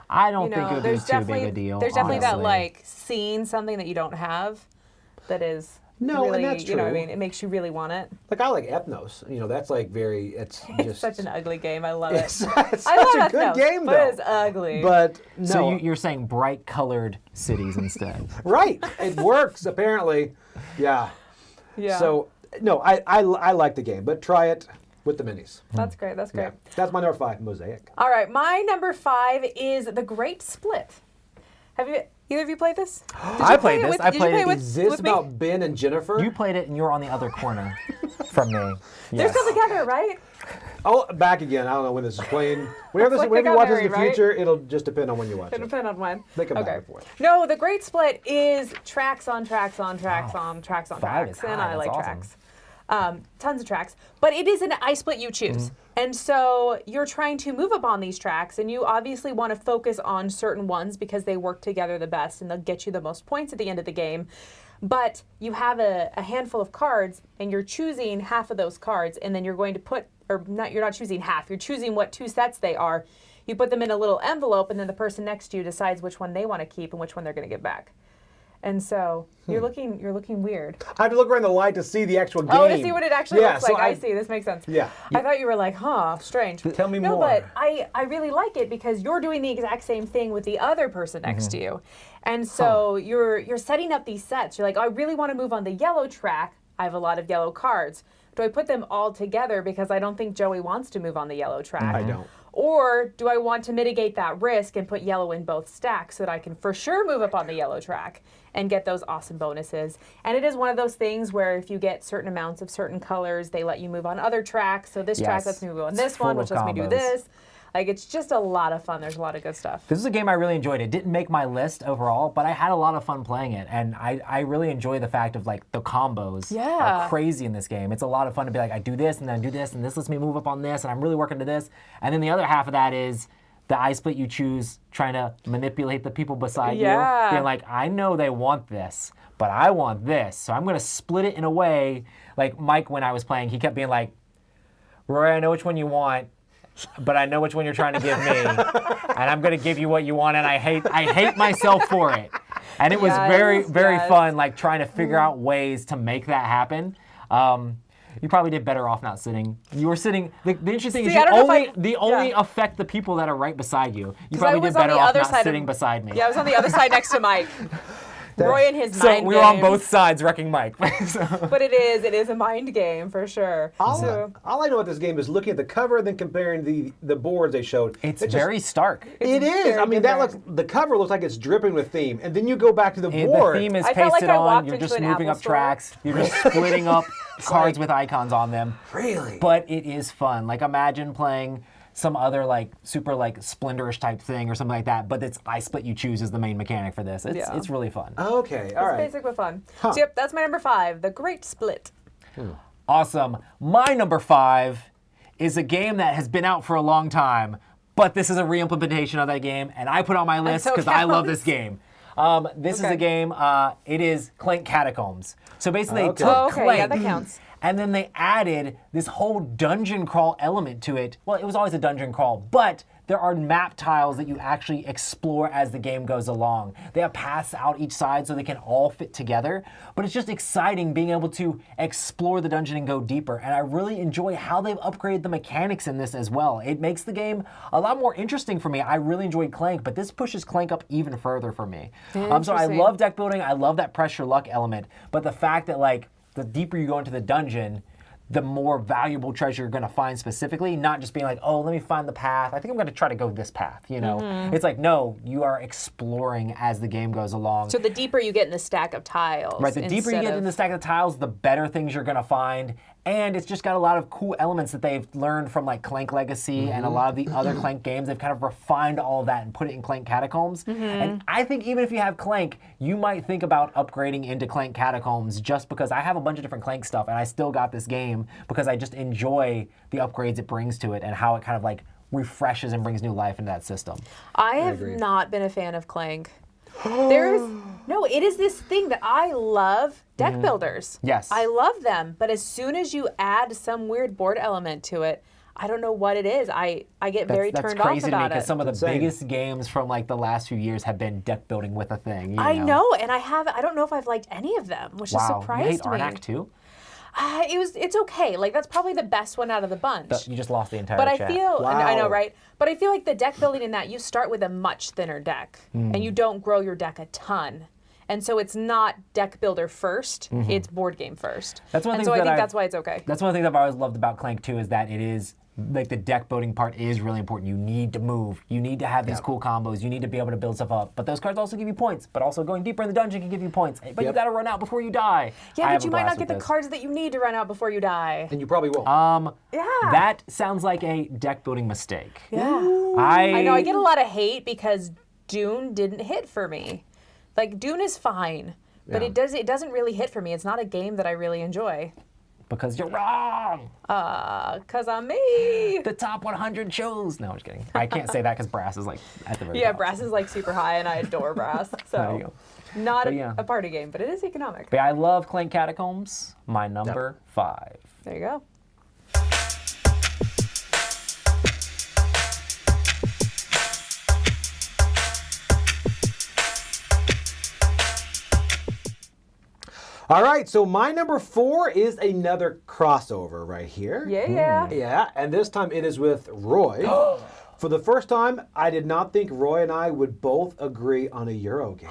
I don't You think it know, would be there's too definitely big a deal. there's definitely that honestly. like seeing something that you don't have that is No, and really, that's you know what I true. mean? It makes you really want it. Like I like Ethnos. You know, that's like it's It's just such an ugly game. I love it. it's I such love a good Ethnos, game but though. it's ugly. But no, So you're saying bright colored cities instead. right? It works apparently. Yeah. yeah. So no, I like the game, but try it with the minis. that's great. That's great. Yeah, that's my number 5, Mosaic. All right, my number 5 is The Great Split. Have you either of you played this? Did I you played play it this. with- I did you played play it. with- Is this with me? about Ben and Jennifer? You played it and you were on the other corner from me. They're Yes. still together, right? Oh, back again. I don't know when this is playing. Whenever, like whenever they you got watch this in the married, right? future, it'll just depend on when you watch It it. depends on when. They come back Okay. and forth. No, The Great Split is tracks on tracks on tracks on tracks on 5 tracks, is and high, I like that's tracks. Tons of tracks, but it is an iSplit you choose. And so you're trying to move up on these tracks, and you obviously want to focus on certain ones because they work together the best and they'll get you the most points at the end of the game. But you have a handful of cards, and you're choosing half of those cards, and then you're going to put, or not, you're not choosing half, you're choosing what 2 sets they are. You put them in a little envelope, and then the person next to you decides which one they want to keep and which one they're going to give back. And so you're looking weird. I have to look around the light to see the actual game. Oh, to see what it actually Yeah, looks so like. I see. This makes sense. Yeah. I thought you were like, huh, strange. Tell me no, more. but I really like it because you're doing the exact same thing with the other person next to you. And so you're setting up these sets. You're like, I really want to move on the yellow track. I have a lot of yellow cards. Do I put them all together because I don't think Joey wants to move on the yellow track? I don't. Or do I want to mitigate that risk and put yellow in both stacks so that I can for sure move up on the yellow track and get those awesome bonuses? And it is one of those things where if you get certain amounts of certain colors, they let you move on other tracks. So this track Yes. lets me move on It's this one, full which of lets me do combos. this. Like, it's just a lot of fun. There's a lot of good stuff. This is a game I really enjoyed. It didn't make my list overall, but I had a lot of fun playing it, and I really enjoy the fact of like the combos Yeah. are crazy in this game. It's a lot of fun to be like, I do this and then do this, and this lets me move up on this, and I'm really working to this. And then the other half of that is the I Split You Choose, trying to manipulate the people beside Yeah. you. Being like, I know they want this, but I want this. So I'm going to split it in a way. Like Mike, when I was playing, he kept being like, Roy, I know which one you want, but I know which one you're trying to give me. And I'm going to give you what you want, and I hate myself for it. And it was very, very fun, like trying to figure out ways to make that happen. You probably did better off not sitting. You were sitting. The interesting thing is you only affect the people that are right beside you. You probably did better off not sitting beside me. Yeah, I was on the other side next to Mike. Roy and his mind So we were on both sides wrecking Mike. But it is a mind game for sure. All I know about this game is looking at the cover and then comparing the boards they showed. It's very stark. It is. I mean, the cover looks like it's dripping with theme, and then you go back to the board. The theme is I felt pasted like I on. walked You're into just an moving Apple up store. tracks. You're just splitting up cards with icons on them. Really? But it is fun. Like imagine playing some other like super like Splendorish type thing or something like that. But it's I Split You Choose is the main mechanic for this. It's really fun. Okay. All right. It's basic but fun. So yep, that's my number 5, The Great Split. Awesome. My number 5 is a game that has been out for a long time, but this is a re-implementation of that game, and I put it on my list because I love this game. This is a game, it is Clank Catacombs. So basically they took Clank, yeah, that counts. and then they added this whole dungeon crawl element to it. Well, it was always a dungeon crawl, but there are map tiles that you actually explore as the game goes along. They have paths out each side so they can all fit together, but it's just exciting being able to explore the dungeon and go deeper. And I really enjoy how they've upgraded the mechanics in this as well. It makes the game a lot more interesting for me. I really enjoyed Clank, but this pushes Clank up even further for me. So I love deck building. I love that pressure luck element, but the fact that like the deeper you go into the dungeon, the more valuable treasure you're going to find specifically, not just being like, oh, let me find the path. I think I'm going to try to go this path, you know? It's like, no, you are exploring as the game goes along. So the deeper you get in the stack of tiles. Right, the deeper you get in the stack of tiles, the better things you're going to find. And it's just got a lot of cool elements that they've learned from like Clank Legacy and a lot of the other Clank games. They've kind of refined all of that and put it in Clank Catacombs. And I think even if you have Clank, you might think about upgrading into Clank Catacombs just because I have a bunch of different Clank stuff and I still got this game because I just enjoy the upgrades it brings to it and how it kind of like refreshes and brings new life into that system. I have not been a fan of Clank. It is this thing that I love deck builders. Yes. I love them, but as soon as you add some weird board element to it, I don't know what it is. I get very turned off about it. That's crazy to me because some of the biggest games from like the last few years have been deck building with a thing. You I know, and I don't know if I've liked any of them, which has surprised you hate me. Arnak too? It's okay. Like that's probably the best one out of the bunch. You just lost the entire But chat. I feel, I know, right? But I feel like the deck building in that, you start with a much thinner deck, and you don't grow your deck a ton. And so it's not deck builder first, it's board game first. That's one and thing so I think that's why it's okay. That's one of the things I've always loved about Clank too is that it is, like the deck building part is really important. You need to move. You need to have these cool combos. You need to be able to build stuff up. But those cards also give you points. But also going deeper in the dungeon can give you points. But you got to run out before you die. Yeah, but you might not get the cards that you need to run out before you die. And you probably won't. That sounds like a deck building mistake. Yeah. I know. I get a lot of hate because Dune didn't hit for me. Like Dune is fine, but it doesn't really hit for me. It's not a game that I really enjoy. Because you're wrong. Because I'm me. The top 100 shows. No, I'm just kidding. I can't say that because Brass is like at the very top. Yeah, Brass is like super high, and I adore Brass. So not a party game, but it is economic. But I love Clank Catacombs. My number 5. There you go. All right, so my number 4 is another crossover right here. Yeah. Yeah, and this time it is with Roy. For the first time, I did not think Roy and I would both agree on a Euro game.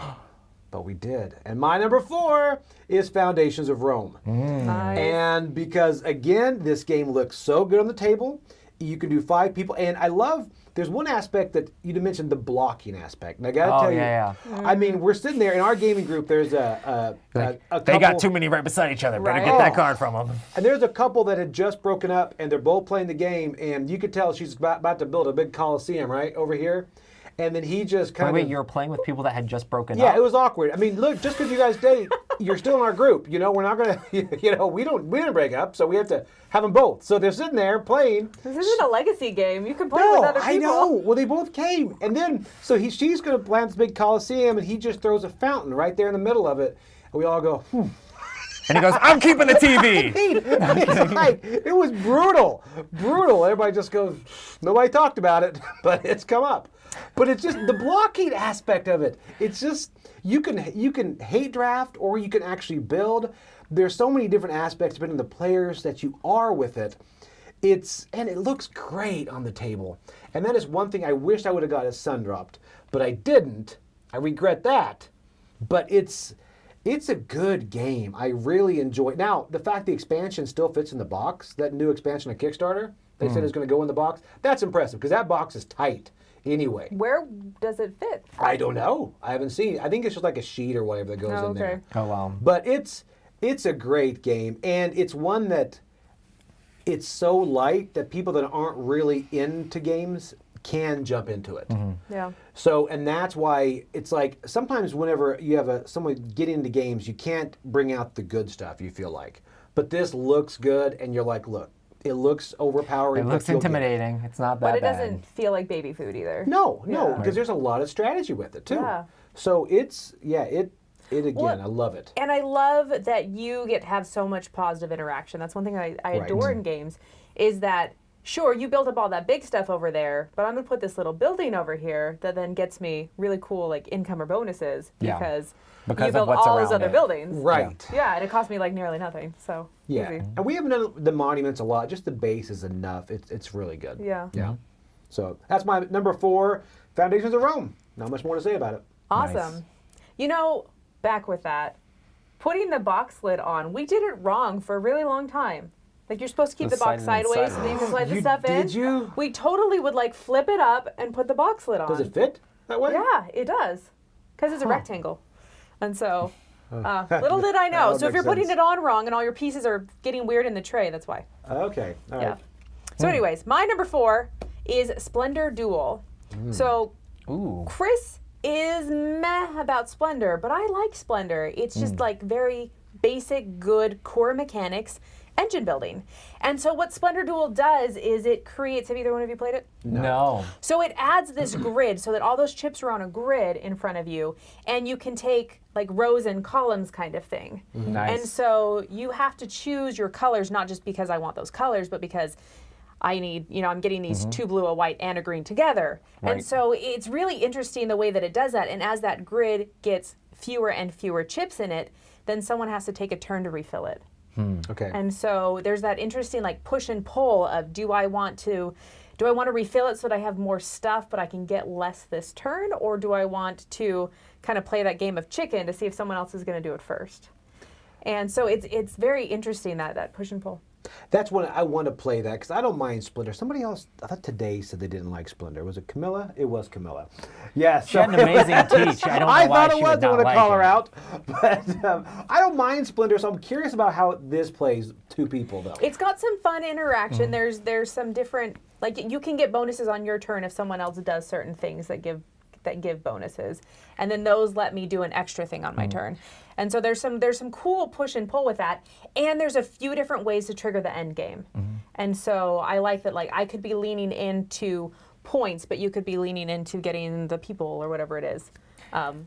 But we did. And my number 4 is Foundations of Rome. Nice. And because, again, this game looks so good on the table. You can do 5 people. And I love, there's one aspect that you mentioned, the blocking aspect. And I got to tell you, I mean, we're sitting there in our gaming group, there's a couple. They got too many right beside each other. Better get that card from them. And there's a couple that had just broken up, and they're both playing the game, and you could tell she's about to build a big coliseum right over here. And then he just kind Wait, of... you were playing with people that had just broken Yeah, up? it was awkward. I mean, look, just because you guys date, you're still in our group. You know, we're not going to, you know, we didn't break up, so we have to have them both. So they're sitting there playing. This isn't a legacy game. You can play No, with other people. I know. Well, they both came. And then, so she's going to plant this big coliseum, and he just throws a fountain right there in the middle of it. And we all go, And he goes, I'm keeping the TV. It's like, it was brutal. Brutal. Everybody just goes, nobody talked about it, but it's come up. But it's just the blockade aspect of it. It's just, you can hate draft or you can actually build. There's so many different aspects depending on the players that you are with it. And it looks great on the table. And that is one thing I wish I would have got as sun dropped, but I didn't. I regret that. But it's a good game. I really enjoy it. Now, the fact the expansion still fits in the box, that new expansion on Kickstarter, they said is going to go in the box, that's impressive because that box is tight anyway. Where does it fit? I don't know. I haven't seen it. I think it's just like a sheet or whatever that goes in there. Oh, wow. But it's a great game, and it's one that it's so light that people that aren't really into games can jump into it. Yeah. So, and that's why it's like sometimes whenever you have someone getting into games, you can't bring out the good stuff, you feel like. But this looks good, and you're like, look, it looks overpowering. It looks intimidating. It's not that But it bad. doesn't feel like baby food either. No, Yeah. because there's a lot of strategy with it, too. Yeah. So it again, Well, I love it. And I love that you get to have so much positive interaction. That's one thing I adore in games, is that, sure, you built up all that big stuff over there, but I'm going to put this little building over here that then gets me really cool like income or bonuses Yeah. because you Because of built what's all those around other it. buildings. Right. Yeah, and it cost me like nearly nothing. So Yeah. easy. And we haven't done the monuments a lot. Just the base is enough. It's really good. Yeah. Yeah. So that's my number 4, Foundations of Rome. Not much more to say about it. Awesome. Nice. You know, back with that, putting the box lid on, we did it wrong for a really long time. Like you're supposed to keep Just the box slide it in sideways so that you can slide the You- stuff in. did you? We totally would like flip it up and put the box lid on. Does it fit that way? Yeah, it does. Because it's a rectangle. And so, little did I know. That So if makes you're putting sense. it on wrong and all your pieces are getting weird in the tray, that's why. Okay. All Yeah. right. So anyways, my number 4 is Splendor Duel. So Ooh. Chris is meh about Splendor, but I like Splendor. It's just like very basic, good core mechanics, engine building. And so what Splendor Duel does is it creates, have either one of you played it? No. So it adds this grid so that all those chips are on a grid in front of you and you can take like rows and columns kind of thing. Nice. And so you have to choose your colors, not just because I want those colors, but because I need, I'm getting these 2 blue, a white, and a green together. Right. And so it's really interesting the way that it does that. And as that grid gets fewer and fewer chips in it, then someone has to take a turn to refill it. Okay. And so there's that interesting like push and pull of do I want to refill it so that I have more stuff but I can get less this turn, or do I want to kind of play that game of chicken to see if someone else is going to do it first? And so it's very interesting that push and pull. That's when I want to play that because I don't mind Splendor. Somebody else, I thought today said they didn't like Splendor. Was it Camilla? It was Camilla. Yes. She had an amazing teach. I don't know I why thought it she was. would I not want to like call her it. out, but I don't mind Splendor. So I'm curious about how this plays 2 people though. It's got some fun interaction. There's some different, like you can get bonuses on your turn if someone else does certain things that give bonuses, and then those let me do an extra thing on my turn. And so there's some cool push and pull with that, and there's a few different ways to trigger the end game. And so I like that, like I could be leaning into points, but you could be leaning into getting the people or whatever it is,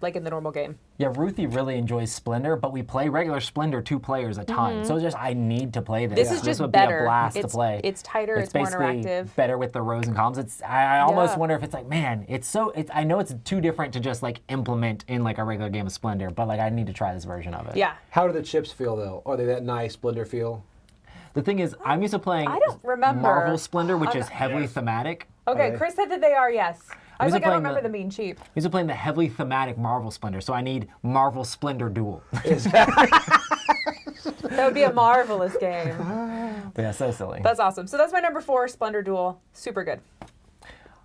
like in the normal game. Yeah, Ruthie really enjoys Splendor, but we play regular Splendor 2 players a ton. So it's just I need to play this. This is just would better. be a blast to It's- play. it's tighter, it's more basically interactive. better with the rows and columns. I almost Yeah. wonder if it's like, man, I know it's too different to just like implement in like a regular game of Splendor, but like I need to try this version of it. Yeah. How do the chips feel though? Are they that nice Splendor feel? The thing is, I'm used to playing I don't remember. Marvel Splendor, which is heavily thematic. Okay, Okay. Chris said that they are, yes. I was Was it like, I don't playing remember the- them being cheap. I'm used to playing the heavily thematic Marvel Splendor, so I need Marvel Splendor Duel. That would be a marvelous game. But yeah, so silly. That's awesome. So that's my number 4, Splendor Duel. Super good.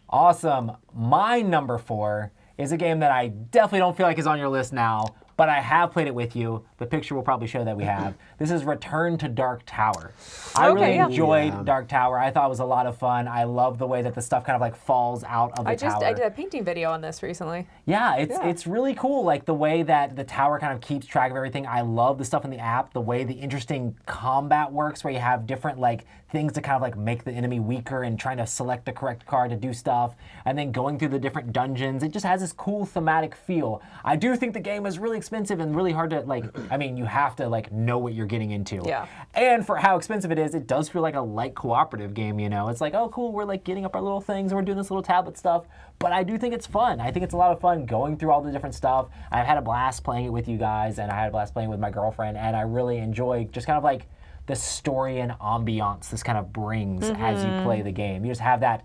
Awesome. My number 4 is a game that I definitely don't feel like is on your list now, but but I have played it with you. The picture will probably show that we have. This is Return to Dark Tower. I really enjoyed Dark Tower. I thought it was a lot of fun. I love the way that the stuff kind of like falls out of the tower. I did a painting video on this recently. Yeah, it's really cool. Like the way that the tower kind of keeps track of everything. I love the stuff in the app. The way the interesting combat works, where you have different like things to kind of like make the enemy weaker and trying to select the correct card to do stuff, and then going through the different dungeons. It just has this cool thematic feel. I do think the game is really expensive and really hard to like. I mean, you have to like know what you're getting into. Yeah. And for how expensive it is, it does feel like a light cooperative game. You know, it's like, oh cool, we're like getting up our little things and we're doing this little tablet stuff. But I do think it's fun. I think it's a lot of fun going through all the different stuff. I've had a blast playing it with you guys, and I had a blast playing it with my girlfriend, and I really enjoy just kind of like the story and ambiance this kind of brings as you play the game. You just have that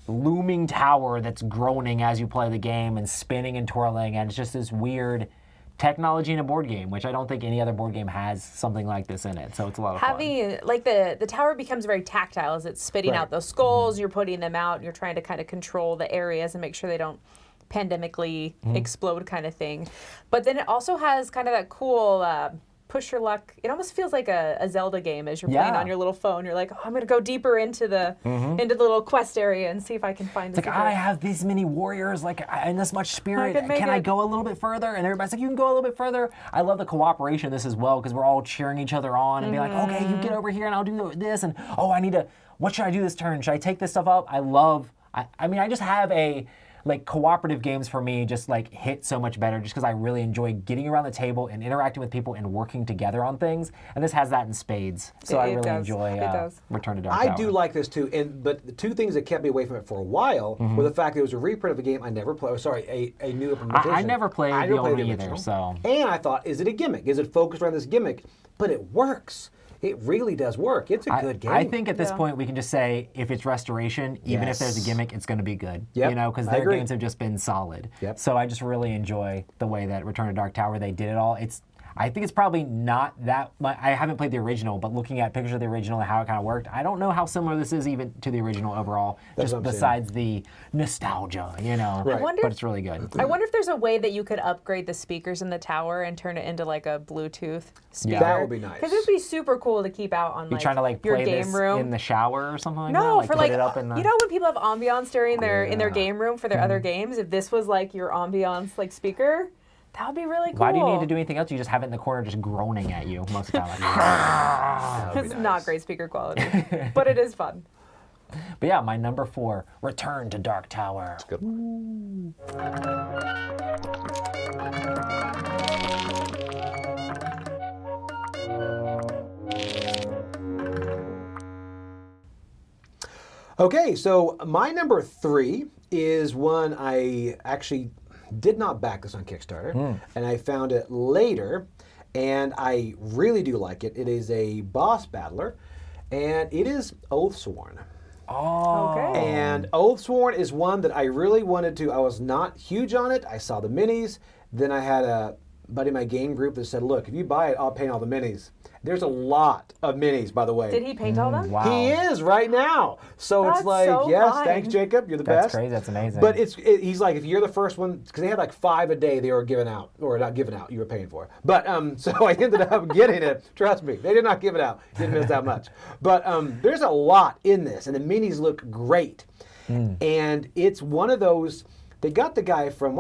looming tower that's groaning as you play the game and spinning and twirling, and it's just this weird technology in a board game, which I don't think any other board game has something like this in it. So it's a lot of fun. Having, like, the tower becomes very tactile as it's spitting out those skulls, you're putting them out, and you're trying to kind of control the areas and make sure they don't pandemically explode kind of thing. But then it also has kind of that cool push your luck. It almost feels like a Zelda game as you're playing on your little phone. You're like, oh, I'm going to go deeper into the little quest area and see if I can find this. It's like, I have these many warriors, like, and this much spirit. Can I go a little bit further? And everybody's like, you can go a little bit further. I love the cooperation of this as well, because we're all cheering each other on and be like, okay, you get over here and I'll do this. And, oh, what should I do this turn? Should I take this stuff up? I mean, I just have like cooperative games for me just like hit so much better just because I really enjoy getting around the table and interacting with people and working together on things. And this has that in spades. So I really enjoy Return to Dark Tower. I do like this too. But the two things that kept me away from it for a while were the fact that it was a reprint of a game I never played. A new implementation. I never played the old one either. So. And I thought, is it a gimmick? Is it focused around this gimmick? But it works. It really does work. It's a good game. I think at this point we can just say if it's restoration, even if there's a gimmick, it's going to be good. Yep. You know, because their games have just been solid. Yep. So I just really enjoy the way that Return to Dark Tower, they did it all. I think it's probably not that much. I haven't played the original, but looking at pictures of the original and how it kind of worked, I don't know how similar this is even to the original overall, just besides the nostalgia, you know. Right. But it's really good. I wonder if there's a way that you could upgrade the speakers in the tower and turn it into like a Bluetooth speaker. That would be nice. Because it would be super cool to keep out on You're trying to like your play game this room. in the shower or something like that? No, Like, for put like, it up in the... you know when people have ambiance during in their game room for their other games, if this was like your ambiance like speaker, that would be really cool. Why do you need to do anything else? You just have it in the corner just groaning at you most of the time. It's not great speaker quality, but it is fun. But yeah, my number 4, Return to Dark Tower. Good. Okay, so my number 3 is one I actually did not back this on Kickstarter, and I found it later, and I really do like it. It is a boss battler, and it is Oathsworn. Oh. Okay. And Oathsworn is one that I really wanted to. I was not huge on it. I saw the minis. Then I had a buddy in my game group that said, look, if you buy it, I'll paint all the minis. There's a lot of minis, by the way. Did he paint all them? Wow. He is right now. So That's it's like, so yes, fun. thanks, Jacob. You're the That's best. crazy. That's amazing. But he's like, if you're the first one, because they had like 5 a day they were giving out, or not giving out, you were paying for. But so I ended up getting it. Trust me, they did not give it out. Didn't miss that much. But there's a lot in this, and the minis look great. And it's one of those. They got the guy from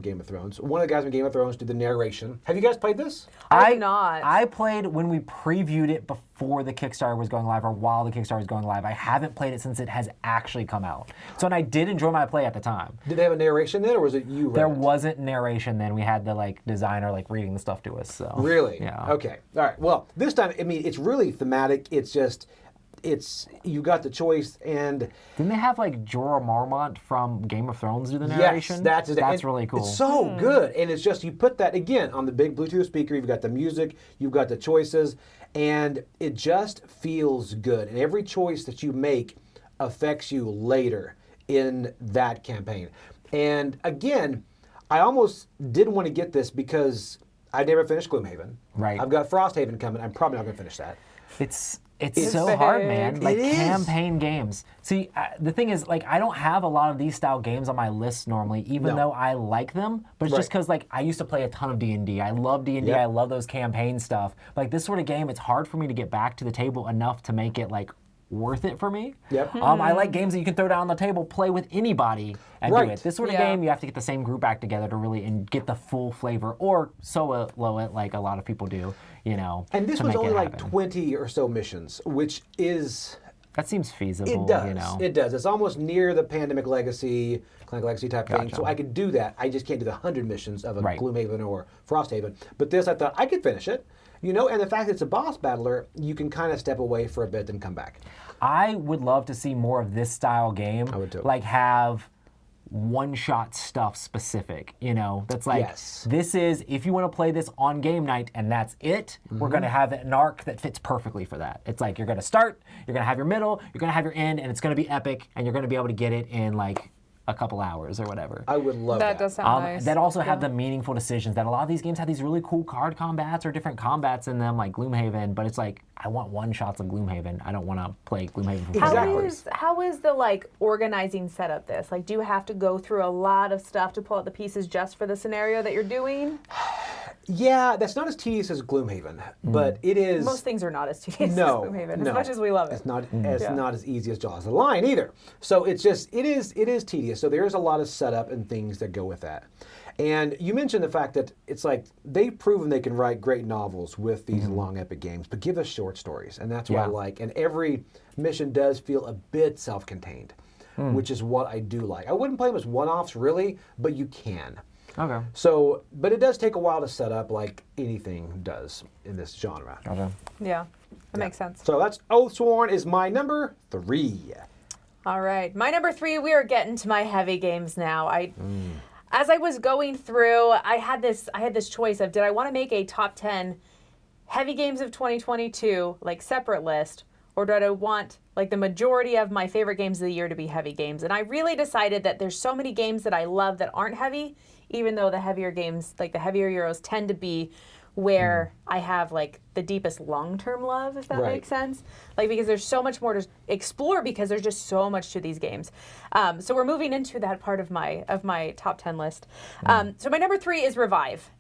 Game of Thrones. One of the guys from Game of Thrones did the narration. Have you guys played this? I've not. I played when we previewed it before the Kickstarter was going live, or while the Kickstarter was going live. I haven't played it since it has actually come out. So, and I did enjoy my play at the time. Did they have a narration then, or was it you? There wasn't narration then. We had the like designer like reading the stuff to us. So Really? Yeah. Okay. All right. Well, this time, I mean, it's really thematic. It's just, you got the choice, and didn't they have like Jorah Mormont from Game of Thrones do the narration? Yes, that's really cool. It's so good, and it's just you put that again on the big Bluetooth speaker. You've got the music, you've got the choices, and it just feels good. And every choice that you make affects you later in that campaign. And again, I almost didn't want to get this because I never finished Gloomhaven. Right. I've got Frosthaven coming. I'm probably not going to finish that. It's so hard, man. Like It is. campaign games. See, the thing is, like, I don't have a lot of these style games on my list normally, even though I like them. But it's just because, like, I used to play a ton of D&D. I love D&D. I love those campaign stuff. Like this sort of game, it's hard for me to get back to the table enough to make it like worth it for me. Yep. I like games that you can throw down on the table, play with anybody, and do it. This sort of Yeah. game, you have to get the same group back together to really and get the full flavor, or solo it like a lot of people do. You know. And this to was make only it like happen. 20 or so missions, which is... That seems feasible. It does. You know. It does. It's almost near the Pandemic Legacy, Clank Legacy type thing. So I could do that. I just can't do the 100 missions of a Gloomhaven or Frosthaven. But this, I thought I could finish it. You know, and the fact that it's a boss battler, you can kind of step away for a bit and come back. I would love to see more of this style game. I would too. Like have one-shot stuff specific, you know? That's like, this is, if you want to play this on game night and that's it, we're going to have an arc that fits perfectly for that. It's like, you're going to start, you're going to have your middle, you're going to have your end, and it's going to be epic, and you're going to be able to get it in like a couple hours or whatever. I would love that. That does sound nice. That also have the meaningful decisions that a lot of these games have these really cool card combats or different combats in them, like Gloomhaven, but it's like, I want one-shots of Gloomhaven. I don't want to play Gloomhaven for 4 hours. How is the like organizing set of this? Like, do you have to go through a lot of stuff to pull out the pieces just for the scenario that you're doing? Yeah, that's not as tedious as Gloomhaven, but it is... Most things are not as tedious as No, Gloomhaven, no. as much as we love it. It's not not as easy as Jaws of the Lion either. So it's just it is tedious. So there is a lot of setup and things that go with that. And you mentioned the fact that it's like they've proven they can write great novels with these long epic games, but give us short stories, and that's what I like. And every mission does feel a bit self-contained, which is what I do like. I wouldn't play them as one-offs really, but you can. Okay. So, but it does take a while to set up, like anything does in this genre. Gotcha. Yeah, that makes sense. So that's Oathsworn is my number 3. All right, my number 3. We are getting to my heavy games now. As I was going through, I had this choice of, did I want to make a top 10 heavy games of 2022, like separate list, or did I want like the majority of my favorite games of the year to be heavy games? And I really decided that there's so many games that I love that aren't heavy, even though the heavier games, like the heavier Euros, tend to be where I have like the deepest long-term love, if that makes sense. Like, because there's so much more to explore because there's just so much to these games. So we're moving into that part of my top 10 list. So my number 3 is Revive.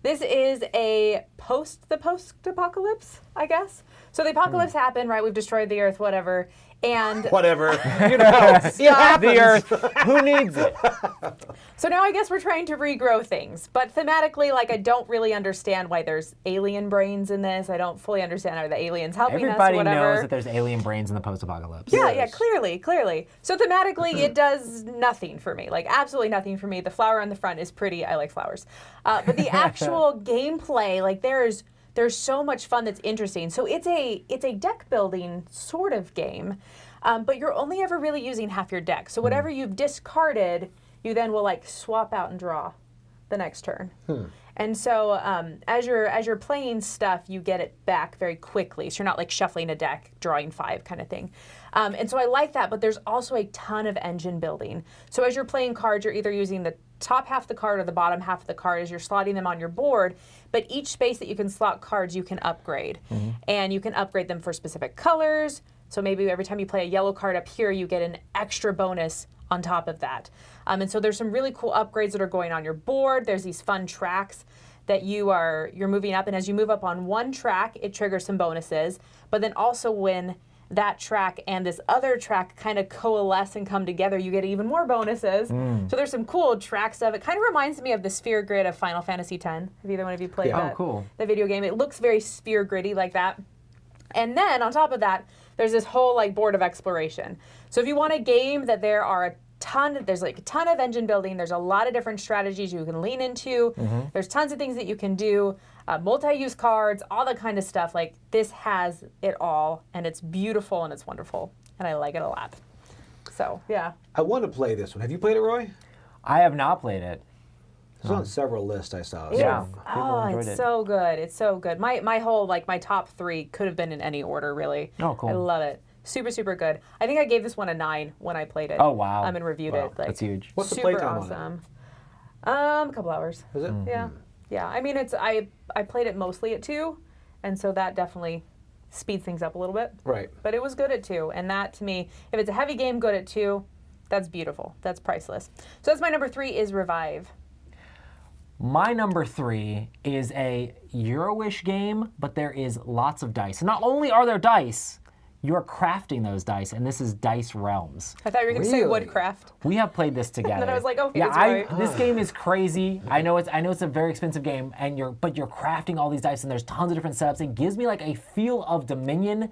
This is a post-apocalypse, I guess. So the apocalypse happened, right? We've destroyed the earth, whatever. And Whatever. You know, The Earth. Who needs it? so now I guess we're trying to regrow things. But thematically, like, I don't really understand why there's alien brains in this. I don't fully understand, are the aliens helping Everybody us, whatever. knows that there's alien brains in the post-apocalypse. Yeah, clearly. So thematically, it does nothing for me. Like, absolutely nothing for me. The flower on the front is pretty. I like flowers. But the actual gameplay, like, there's so much fun that's interesting. So it's a deck building sort of game, but you're only ever really using half your deck. So whatever you've discarded, you then will like swap out and draw the next turn. And so as you're playing stuff, you get it back very quickly. So you're not like shuffling a deck, drawing 5 kind of thing. And so I like that, but there's also a ton of engine building. So as you're playing cards, you're either using the top half of the card or the bottom half of the card as you're slotting them on your board, but each space that you can slot cards, you can upgrade. And you can upgrade them for specific colors. So maybe every time you play a yellow card up here, you get an extra bonus on top of that. And so there's some really cool upgrades that are going on your board. There's these fun tracks that you're moving up, and as you move up on one track, it triggers some bonuses. But then also when that track and this other track kind of coalesce and come together, you get even more bonuses. So there's some cool track stuff. It kind of reminds me of the sphere grid of Final Fantasy X. Have either one of you played that? Oh, cool. The video game? It looks very sphere griddy like that. And then on top of that, there's this whole like board of exploration. So if you want a game that there's like a ton of engine building, there's a lot of different strategies you can lean into, there's tons of things that you can do, multi-use cards, all that kind of stuff. Like, this has it all, and it's beautiful and it's wonderful, and I like it a lot. So yeah. I want to play this one. Have you played it, Roy? I have not played it. It's on several lists I saw. Yeah. So- People enjoyed It's it. so good. It's so good. My whole, like, my top 3 could have been in any order, really. Oh, cool. I love it. Super, super good. I think I gave this one a 9 when I played it. Oh, wow. And reviewed Wow. it. Like, That's huge. What's the super playtime on it? awesome. A couple hours. Is it? Yeah. Yeah. I mean, I played it mostly at 2, and so that definitely speeds things up a little bit. Right. But it was good at 2, and that to me, if it's a heavy game, good at 2, that's beautiful. That's priceless. So that's my number 3 is Revive. My number 3 is a Euro-ish game, but there is lots of dice. And not only are there dice, you're crafting those dice, and this is Dice Realms. I thought you were going to say Really? Woodcraft. We have played this together. And then I was like, okay, yeah, that's right. This game is crazy. I know it's a very expensive game, and you're crafting all these dice, and there's tons of different setups. It gives me like a feel of Dominion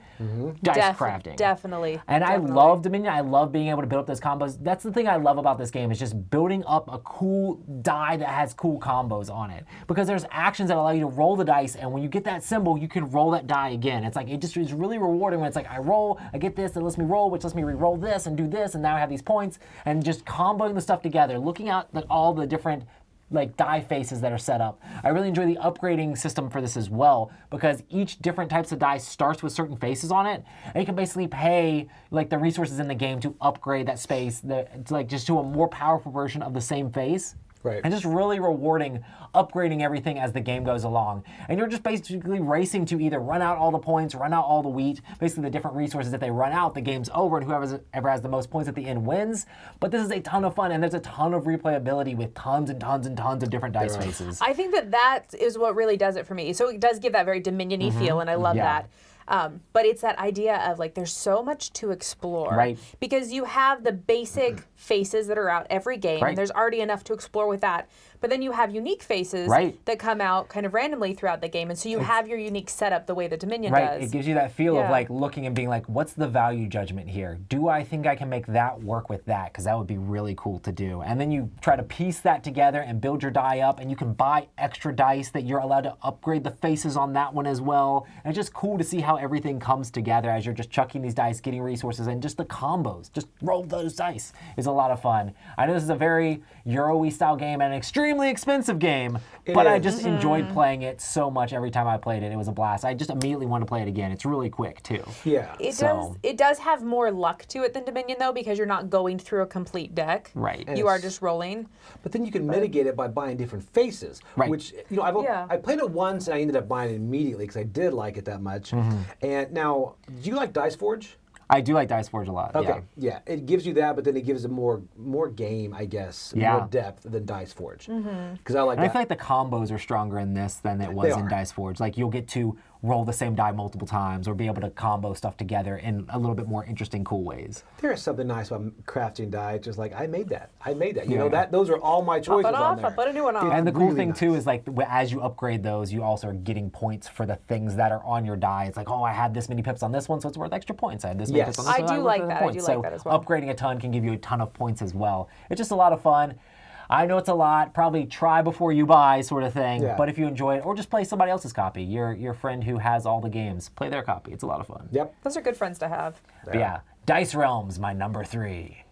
dice crafting. Definitely. And definitely. I love Dominion. I love being able to build up those combos. That's the thing I love about this game is just building up a cool die that has cool combos on it. Because there's actions that allow you to roll the dice, and when you get that symbol, you can roll that die again. It's like it just is really rewarding when it's like I roll, I get this, that lets me roll, which lets me re-roll this and do this, and now I have these points, and just comboing the stuff together, looking at all the different like die faces that are set up. I really enjoy the upgrading system for this as well, because each different types of dice starts with certain faces on it, and you can basically pay like the resources in the game to upgrade that space, like just to a more powerful version of the same face. Right. And just really rewarding upgrading everything as the game goes along. And you're just basically racing to either run out all the points, run out all the wheat, basically the different resources. If they run out, the game's over, and whoever ever has the most points at the end wins. But this is a ton of fun, and there's a ton of replayability with tons and tons and tons of different dice faces. I think that is what really does it for me. So it does give that very Dominion-y feel, and I love that. But it's that idea of like there's so much to explore. Right. Because you have the basic faces that are out every game, Right. and there's already enough to explore with that. But then you have unique faces that come out kind of randomly throughout the game, and so you have your unique setup the way that Dominion does. It gives you that feel of Yeah. like looking and being like, what's the value judgment here? Do I think I can make that work with that? Because that would be really cool to do. And then you try to piece that together and build your die up, and you can buy extra dice that you're allowed to upgrade the faces on that one as well. And it's just cool to see how everything comes together as you're just chucking these dice, getting resources, and just the combos. Just roll those dice is a lot of fun. I know this is a very Euro-y style game and an extremely expensive game, but I just enjoyed playing it so much every time I played it. It was a blast. I just immediately want to play it again. It's really quick too. Yeah. It does have more luck to it than Dominion though, because you're not going through a complete deck. Right. You are just rolling. But then you can mitigate it by buying different faces. Right. Which, I played it once and I ended up buying it immediately because I did like it that much. And now, do you like Dice Forge? I do like Dice Forge a lot. Okay, yeah. It gives you that, but then it gives it more game, I guess, more depth than Dice Forge. Because I like And that. I feel like the combos are stronger in this than it was in Dice Forge. Like you'll get to roll the same die multiple times or be able to combo stuff together in a little bit more interesting, cool ways. There is something nice about crafting die. It's just like, I made that. You know, those are all my choices on there. I'll put a new one on. And the cool really thing nice. too is like as you upgrade those, you also are getting points for the things that are on your die. It's like, oh, I had this many pips on this one, so it's worth extra points. I had this many pips on this I one, do it's like worth that. points. I do like that as well. Upgrading a ton can give you a ton of points as well. It's just a lot of fun. I know it's a lot, probably try before you buy sort of thing, but if you enjoy it, or just play somebody else's copy, your friend who has all the games, play their copy. It's a lot of fun. Yep. Those are good friends to have. But yeah, Dice Realms, my number 3.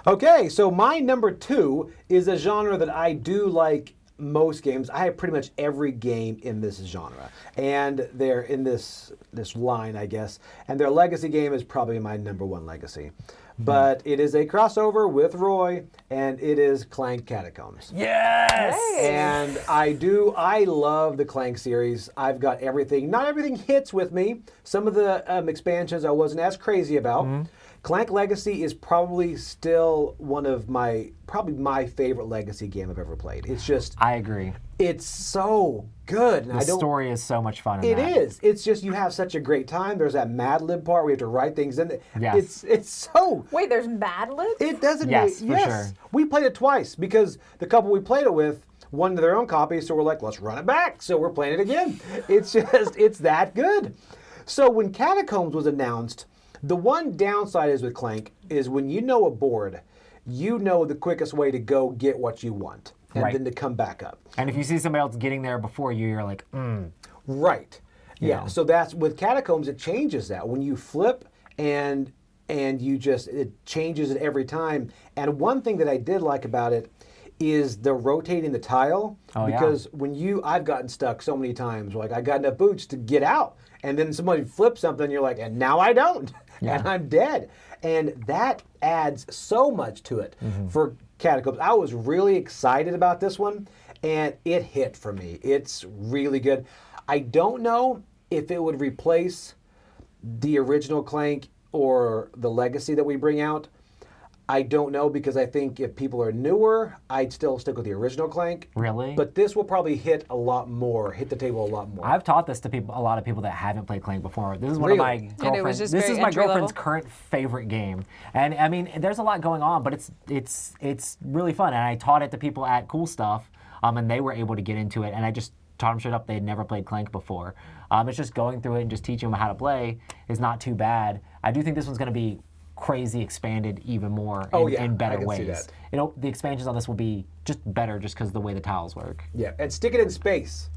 Okay, so my number 2 is a genre that I do like most games. I have pretty much every game in this genre, and they're in this line, I guess. And their legacy game is probably my number 1 legacy, but it is a crossover with Roy, and it is Clank Catacombs. Yes! And I love the Clank series. I've got everything. Not everything hits with me. Some of the expansions I wasn't as crazy about. Clank Legacy is probably still one of my favorite Legacy game I've ever played. It's just... I agree. It's so good. The story is so much fun in It that. is. It's just you have such a great time. There's that Mad Lib part where you have to write things in. Yes. It's so... Wait, there's Mad Libs? It doesn't... Yes, for sure. We played it twice because the couple we played it with wanted their own copy, so we're like, let's run it back. So we're playing it again. It's just... It's that good. So when Catacombs was announced... The one downside is with Clank is when you know a board, you know the quickest way to go get what you want and then to come back up. And if you see somebody else getting there before you, you're like, Right. Yeah. know. So that's with Catacombs, it changes that. When you flip and it changes it every time. And one thing that I did like about it is the rotating the tile. Oh, yeah. Because I've gotten stuck so many times, like I got enough boots to get out. and then somebody flips something, you're like, and now I don't, and I'm dead. And that adds so much to it for Catacombs. I was really excited about this one, and it hit for me. It's really good. I don't know if it would replace the original Clank or the Legacy that we bring out. I don't know, because I think if people are newer, I'd still stick with the original Clank. Really? But this will probably hit the table a lot more. I've taught this to a lot of people that haven't played Clank before. This is one of my And it was girlfriends. just This very is my entry girlfriend's level? current favorite game, and I mean, there's a lot going on, but it's really fun. And I taught it to people at Cool Stuff, and they were able to get into it. And I just taught them straight up. They had never played Clank before. It's just going through it and just teaching them how to play is not too bad. I do think this one's going to be crazy expanded even more in better I can ways. see that. You know, the expansions on this will be just better just because of the way the tiles work. Yeah, and stick it in space.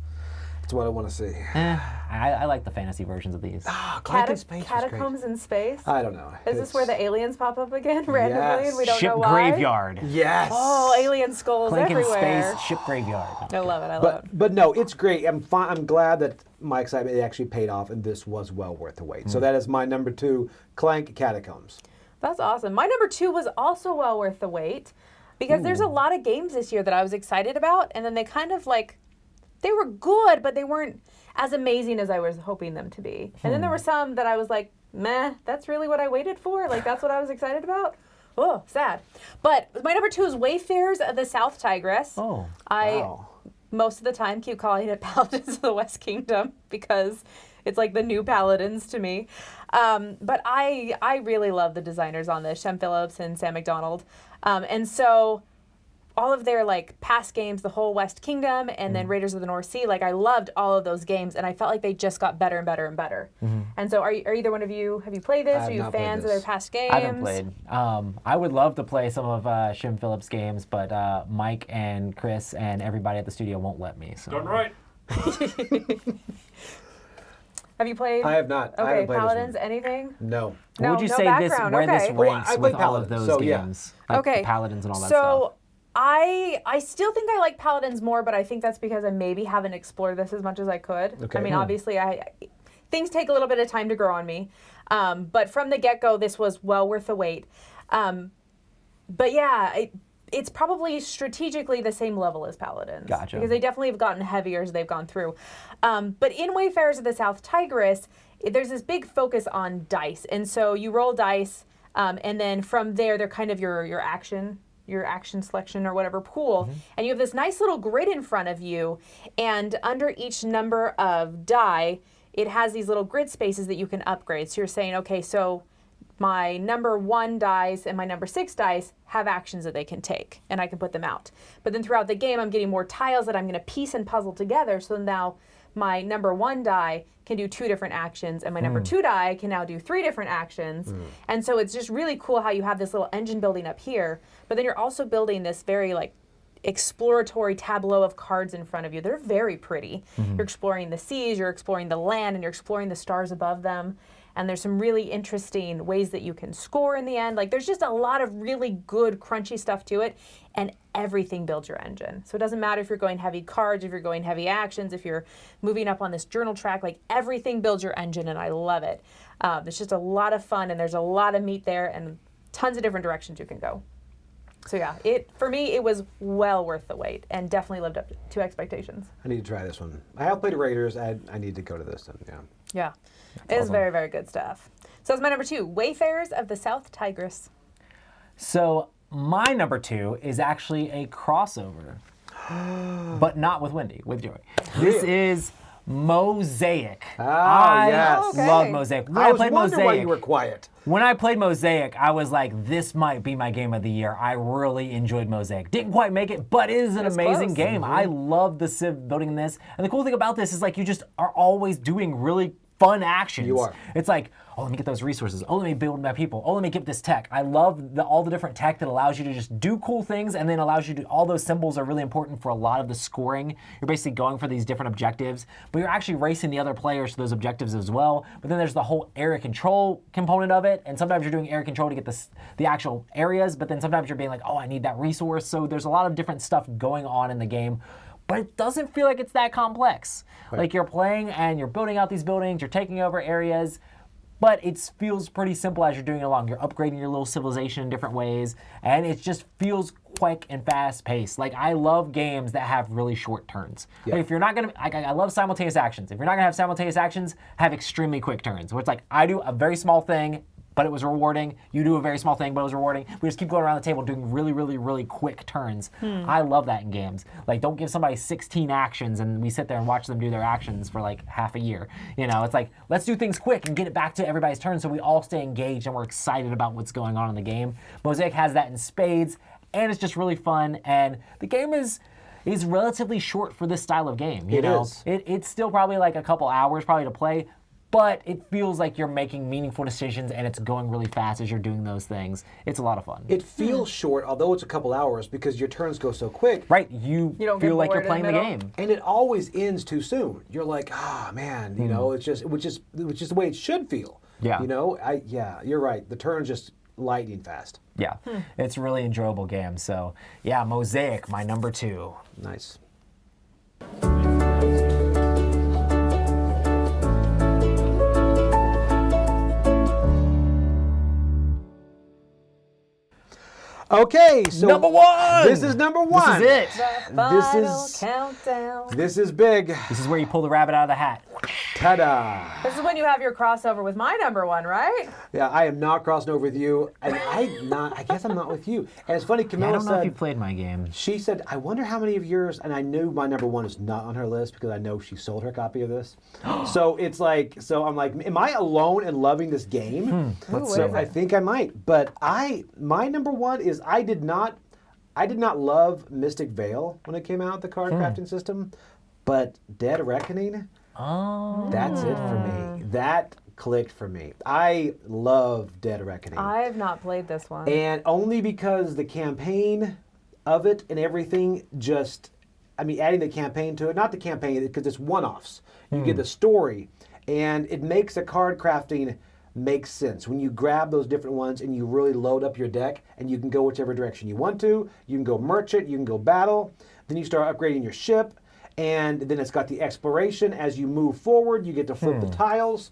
That's what I want to see. I like the fantasy versions of these. Clank in space was great. Catacombs in space? I don't know. Is this where the aliens pop up again randomly and we don't Ship know why? graveyard. Yes. Oh, alien skulls Clank in everywhere. space, ship graveyard. I love it. I love it. But no, it's great. I'm glad that my excitement actually paid off, and this was well worth the wait. So that is my number 2, Clank Catacombs. That's awesome. My number 2 was also well worth the wait, because there's a lot of games this year that I was excited about, and then they kind of they were good, but they weren't as amazing as I was hoping them to be. And then there were some that I was like, meh, that's really what I waited for? Like, that's what I was excited about? Oh, sad. But my number 2 is Wayfarers of the South Tigris. Oh, Wow. Most of the time keep calling it Paladins of the West Kingdom, because it's like the new Paladins to me. But I really love the designers on this, Shem Phillips and Sam McDonald. And so all of their past games, the whole West Kingdom, and then Raiders of the North Sea, I loved all of those games, and I felt like they just got better and better and better. And so are either one of you, have you played this? I have Are you not played fans of this. their past games? I haven't played. I would love to play some of Shem Phillips' games, but Mike and Chris and everybody at the studio won't let me. So. Done right. Have you played? I have not. I Okay, haven't played Paladins, this one. anything? No. What would you no say background, where this okay. ranks I with played all of Paladins, those so yeah. games? Like Okay. the Paladins and all that So stuff. I still think I like Paladins more, but I think that's because I maybe haven't explored this as much as I could. Okay. I mean, obviously, things take a little bit of time to grow on me. But from the get-go, this was well worth the wait. But yeah, it's probably strategically the same level as Paladins. Gotcha. Because they definitely have gotten heavier as they've gone through. But in Wayfarers of the South Tigris, there's this big focus on dice. And so you roll dice, and then from there, they're kind of your action selection or whatever pool. And you have this nice little grid in front of you. And under each number of die, it has these little grid spaces that you can upgrade. So you're saying, okay, so my number 1 dice and my number 6 dice have actions that they can take, and I can put them out. But then throughout the game, I'm getting more tiles that I'm going to piece and puzzle together. So now my number 1 die can do 2 different actions, and my number 2 die can now do 3 different actions. And so it's just really cool how you have this little engine building up here, but then you're also building this very exploratory tableau of cards in front of you. They're very pretty. You're exploring the seas, you're exploring the land, and you're exploring the stars above them. And there's some really interesting ways that you can score in the end. There's just a lot of really good, crunchy stuff to it, and everything builds your engine. So it doesn't matter if you're going heavy cards, if you're going heavy actions, if you're moving up on this journal track, everything builds your engine, and I love it. It's just a lot of fun, and there's a lot of meat there, and tons of different directions you can go. So yeah, for me, it was well worth the wait, and definitely lived up to expectations. I need to try this one. I have played Raiders. I need to go to this one. Yeah. Yeah, it is very, very good stuff. So that's my number 2, Wayfarers of the South Tigris. So my number 2 is actually a crossover, but not with Wendy, with Joey. This is Mosaic. I yes. Okay. love Mosaic. When I was played wondering why Mosaic, you were quiet. when I played Mosaic, I was like, this might be my game of the year. I really enjoyed Mosaic. Didn't quite make it, but it is an amazing close. game. I love the civ building in this. And the cool thing about this is you just are always doing really fun actions. You are. It's like, oh, let me get those resources. Oh, let me build my people. Oh, let me get this tech. I love all the different tech that allows you to just do cool things, and then allows you to, all those symbols are really important for a lot of the scoring. You're basically going for these different objectives, but you're actually racing the other players to those objectives as well. But then there's the whole area control component of it, and sometimes you're doing area control to get the actual areas, but then sometimes you're being like, oh, I need that resource. So there's a lot of different stuff going on in the game. but it doesn't feel like it's that complex. Right. Like you're playing and you're building out these buildings, you're taking over areas, but it feels pretty simple as you're doing it along. You're upgrading your little civilization in different ways, and it just feels quick and fast-paced. Like, I love games that have really short turns. Yeah. Like, if you're not gonna, I love simultaneous actions. If you're not gonna have simultaneous actions, have extremely quick turns. Where it's like, I do a very small thing, but it was rewarding. You do a very small thing, but it was rewarding. We just keep going around the table doing really, really, really quick turns. I love that in games. Like, don't give somebody 16 actions and we sit there and watch them do their actions for like half a year. You know, it's like, let's do things quick and get it back to everybody's turn so we all stay engaged and we're excited about what's going on in the game. Mosaic has that in spades, and it's just really fun. And the game is relatively short for this style of game. You know, it's still probably like a couple hours probably to play, but it feels like you're making meaningful decisions and it's going really fast as you're doing those things. It's a lot of fun. It feels short, although it's a couple hours, because your turns go so quick. Right, you don't feel get like you're bored in playing the the middle? game. And it always ends too soon. You're like, man, you know, it's just which is the way it should feel. Yeah. You know, you're right. The turn's just lightning fast. Yeah, it's a really enjoyable game. So yeah, Mosaic, my number 2. Nice. Okay, so Number 1! This is number 1. This is it. This Countdown. This is big. This is where you pull the rabbit out of the hat. Ta-da! This is when you have your crossover with my number 1, right? Yeah, I am not crossing over with you, and I guess I'm not with you. And it's funny, I Camilla don't know if you said, played my game. she said, I wonder how many of yours, and I knew my number 1 is not on her list because I know she sold her copy of this. So it's like, I'm like, am I alone in loving this game? Ooh, So what is I it? think I might. But my number 1 is I did not love Mystic Veil when it came out, the card crafting system, but Dead Reckoning, that's it for me. That clicked for me. I love Dead Reckoning. I have not played this one. And only because the campaign of it and everything adding the campaign to it, not the campaign, because it's one-offs. You get the story, and it makes the card crafting make sense. When you grab those different ones and you really load up your deck, and you can go whichever direction you want to. You can go merchant, you can go battle, then you start upgrading your ship, and then it's got the exploration. As you move forward, you get to flip the tiles.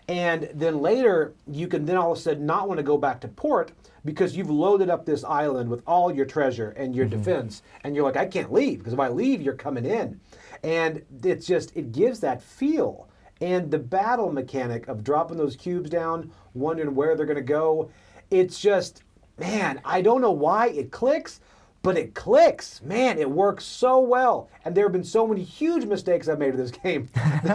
And then later, you can then all of a sudden not want to go back to port because you've loaded up this island with all your treasure and your defense. And you're like, I can't leave, because if I leave, you're coming in. And it gives that feel. And the battle mechanic of dropping those cubes down, wondering where they're going to go, it's just, man, I don't know why it clicks, but it clicks. Man, it works so well. And there have been so many huge mistakes I've made in this game,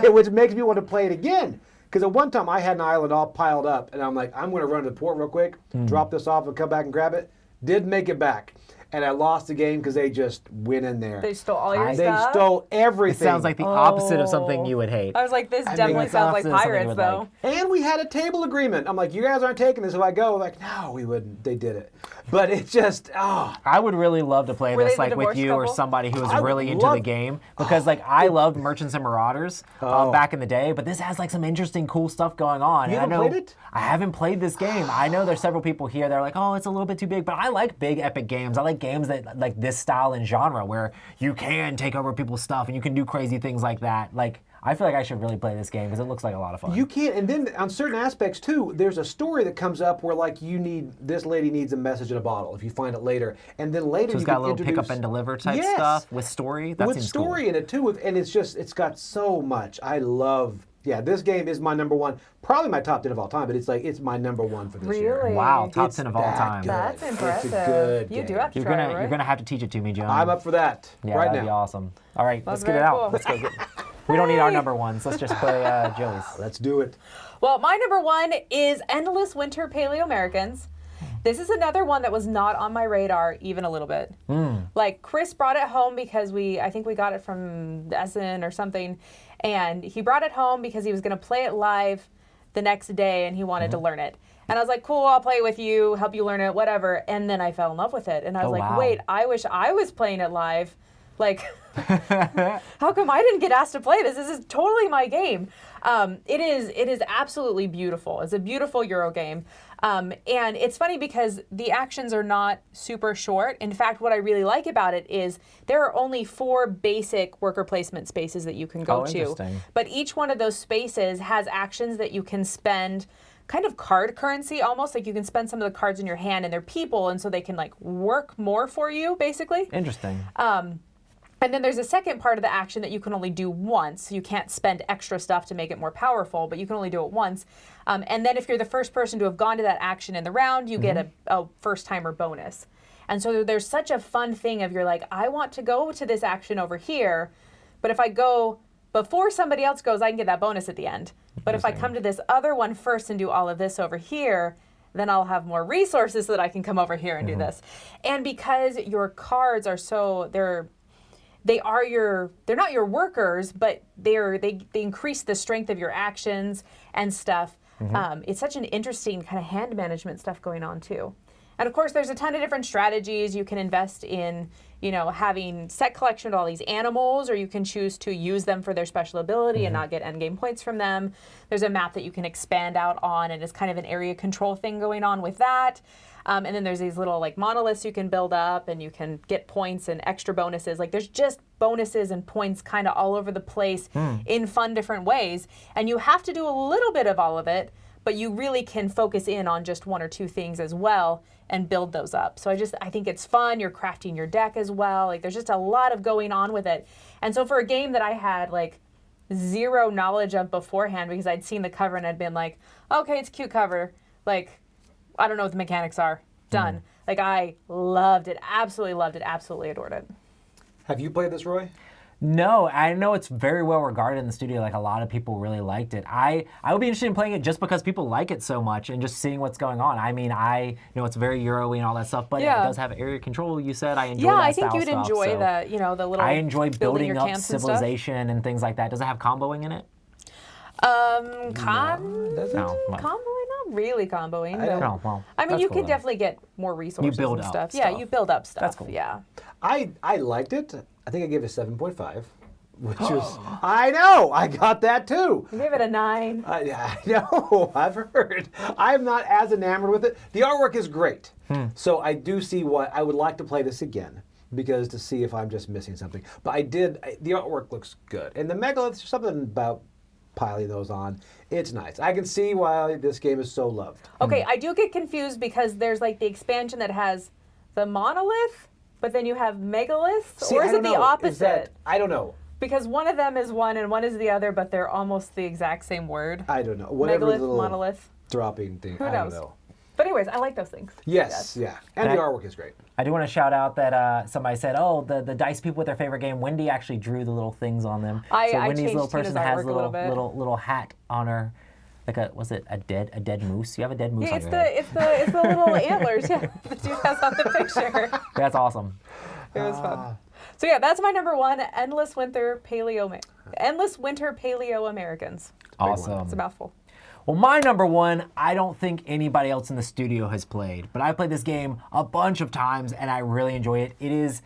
which makes me want to play it again. Because at one time I had an island all piled up, and I'm like, I'm going to run to the port real quick, drop this off, and come back and grab it. Did make it back. And I lost the game because they just went in there. They stole all your They stuff? stole It everything. sounds like the opposite of something you would hate. I was like, this mean, definitely it's sounds like opposite of something you pirates, would though. like. And we had a table agreement. I'm like, you guys aren't taking this if I go. Like, no, we wouldn't. They did it. But it just, I would really love to play Were this they the like with divorced you or couple? somebody who was I really would into the love- game, because like I loved Merchants and Marauders back in the day, but this has like some interesting cool stuff going on. You And haven't played it? I haven't played this game. I know there's several people here that are like, oh, it's a little bit too big, but I like big epic games. I like games that like this style and genre where you can take over people's stuff and you can do crazy things like that. Like, I feel like I should really play this game because it looks like a lot of fun. You can't, and then on certain aspects too, there's a story that comes up where like this lady needs a message in a bottle if you find it later, and then later So it's you got a can little pick introduce- up and deliver type Yes. stuff with story. That with seems story cool. in it too, and it's got so much. I love. Yeah, this game is my number 1, probably my top 10 of all time, but it's my number 1 for this year. Really? Wow, top It's 10 of all that time. good. That's It's a impressive. good You do game. have to You're try gonna it, right? you're gonna have to teach it to me, John. I'm up for that Yeah, right that'd now. be awesome. All right, let's get it very out. cool. Let's go get. We don't need our number 1s. Let's just play Joey's. Let's do it. Well, my number 1 is Endless Winter Paleo-Americans. This is another one that was not on my radar even a little bit. Like, Chris brought it home because I think we got it from Essen or something, and he brought it home because he was going to play it live the next day and he wanted to learn it. And I was like, cool, I'll play it with you, help you learn it, whatever. And then I fell in love with it. And I was Oh, like, wow. wait, I wish I was playing it live. Like, how come I didn't get asked to play this? This is totally my game. It is absolutely beautiful. It's a beautiful Euro game. And it's funny because the actions are not super short. In fact, what I really like about it is there are only 4 basic worker placement spaces that you can go to. Interesting. But each one of those spaces has actions that you can spend, kind of card currency almost. Like you can spend some of the cards in your hand and they're people, and so they can like work more for you, basically. Interesting. And then there's a second part of the action that you can only do once. You can't spend extra stuff to make it more powerful, but you can only do it once. And then if you're the first person to have gone to that action in the round, you get a first-timer bonus. And so there's such a fun thing of you're like, I want to go to this action over here, but if I go before somebody else goes, I can get that bonus at the end. But if I come to this other one first and do all of this over here, then I'll have more resources so that I can come over here and do this. And because your cards are so, they're not your workers, but they increase the strength of your actions and stuff. It's such an interesting kind of hand management stuff going on too. And of course, there's a ton of different strategies. You can invest in, having set collection of all these animals, or you can choose to use them for their special ability and not get endgame points from them. There's a map that you can expand out on, and it's kind of an area control thing going on with that. And then there's these little like monoliths you can build up, and you can get points and extra bonuses. Like there's just bonuses and points kind of all over the place in fun different ways. And you have to do a little bit of all of it, but you really can focus in on just 1 or 2 things as well and build those up. So I think it's fun. You're crafting your deck as well. Like there's just a lot of going on with it. And so for a game that I had like zero knowledge of beforehand, because I'd seen the cover and I'd been like, okay, it's a cute cover. Like, I don't know what the mechanics are. Done. Like I loved it, absolutely adored it. Have you played this, Roy? No, I know it's very well regarded in the studio. Like a lot of people really liked it. I would be interested in playing it just because people like it so much and just seeing what's going on. I mean, it's very Euro-y and all that stuff, but it does have area control. You said I enjoy that I style think you'd stuff, enjoy so the little. I enjoy building your up camps and civilization and things like that. Does it have comboing in it? Does it? Comboing, not really comboing. Oh, well, I mean, that's you cool, could though. definitely get more resources build and up stuff. stuff. Yeah, you build up stuff. That's cool. Yeah. I liked it. I think I gave it a 7.5, which was, I know, I got that too. You gave it a 9. I know, I've heard. I'm not as enamored with it. The artwork is great. So I do see what, I would like to play this again, because to see if I'm just missing something. But the artwork looks good. And the megaliths, there's something about piling those on. It's nice. I can see why this game is so loved. Okay, I do get confused because there's like the expansion that has the monolith, but then you have megaliths, See, or I is don't it the know. opposite? I don't know. Because one of them is one and one is the other, but they're almost the exact same word. I don't know. Whatever Megalith, little monolith. dropping thing. Who I knows? don't know. But anyways, I like those things. Yes, yeah. And the artwork is great. I do want to shout out that somebody said, "Oh, the dice people with their favorite game." Wendy actually drew the little things on them. I Wendy's changed little Tina's person has artwork a little bit. little hat on her, like a dead moose? You have a dead moose Yeah, on your head. it's the little antlers. Yeah, the dude has on the picture. That's awesome. It was fun. So yeah, that's my number 1. Endless Winter Paleo Americans. Awesome. It's a mouthful. Well, my number 1, I don't think anybody else in the studio has played, but I've played this game a bunch of times and I really enjoy it. It is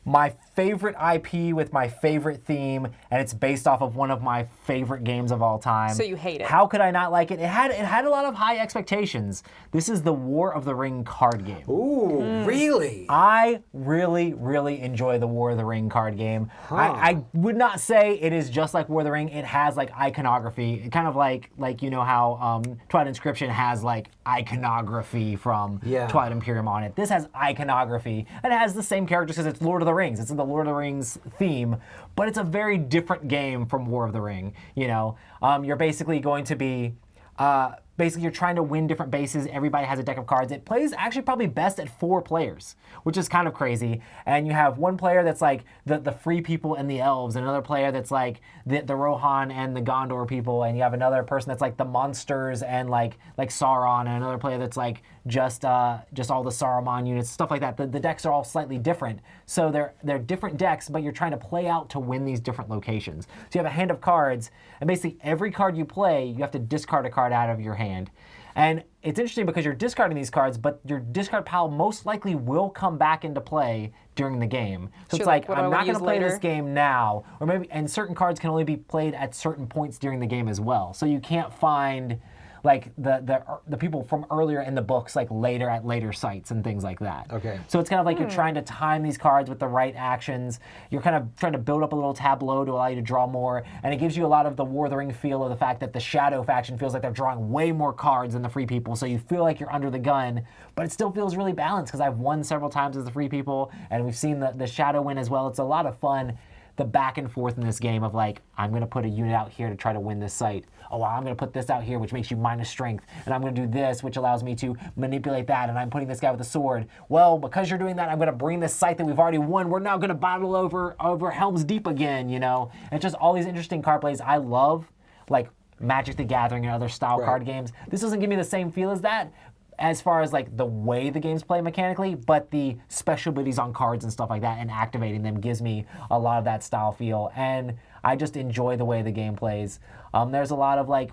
my favorite IP with my favorite theme, and it's based off of one of my favorite games of all time. So you hate it. How could I not like it? It had a lot of high expectations. This is the War of the Ring card game. Ooh, really? I really, really enjoy the War of the Ring card game. I would not say it is just like War of the Ring. It has like iconography, kind of like how Twilight Inscription has like iconography from Twilight Imperium on it. This has iconography, and it has the same characters because it's Lord of the Rings. It's in the Lord of the Rings theme, but it's a very different game from War of the Ring. You're basically going to be you're trying to win different bases. Everybody has a deck of cards. It plays actually probably best at 4 players, which is kind of crazy. And you have one player that's like the free people and the elves, and another player that's like the Rohan and the Gondor people, and you have another person that's like the monsters and like Sauron, and another player that's like just all the Saruman units, stuff like that. The decks are all slightly different. So they're different decks, but you're trying to play out to win these different locations. So you have a hand of cards, and basically every card you play, you have to discard a card out of your hand. And it's interesting because you're discarding these cards, but your discard pile most likely will come back into play during the game. So it's like, I'm not going to play this game now, and certain cards can only be played at certain points during the game as well. So you can't find like the people from earlier in the books, like later at later sites and things like that. Okay. So it's kind of like you're trying to time these cards with the right actions. You're kind of trying to build up a little tableau to allow you to draw more, and it gives you a lot of the War of the Ring feel of the fact that the Shadow faction feels like they're drawing way more cards than the Free People, so you feel like you're under the gun, but it still feels really balanced because I've won several times as the Free People, and we've seen the Shadow win as well. It's a lot of fun. The back and forth in this game of like, I'm going to put a unit out here to try to win this site. Oh, well, I'm going to put this out here, which makes you minus strength. And I'm going to do this, which allows me to manipulate that. And I'm putting this guy with a sword. Well, because you're doing that, I'm going to bring this site that we've already won. We're now going to battle over Helm's Deep again, you know? And it's just all these interesting card plays. I love, like, Magic the Gathering and other style card games. This doesn't give me the same feel as that, as far as like the way the games play mechanically, but the special abilities on cards and stuff like that and activating them gives me a lot of that style feel, and I just enjoy the way the game plays. There's a lot of like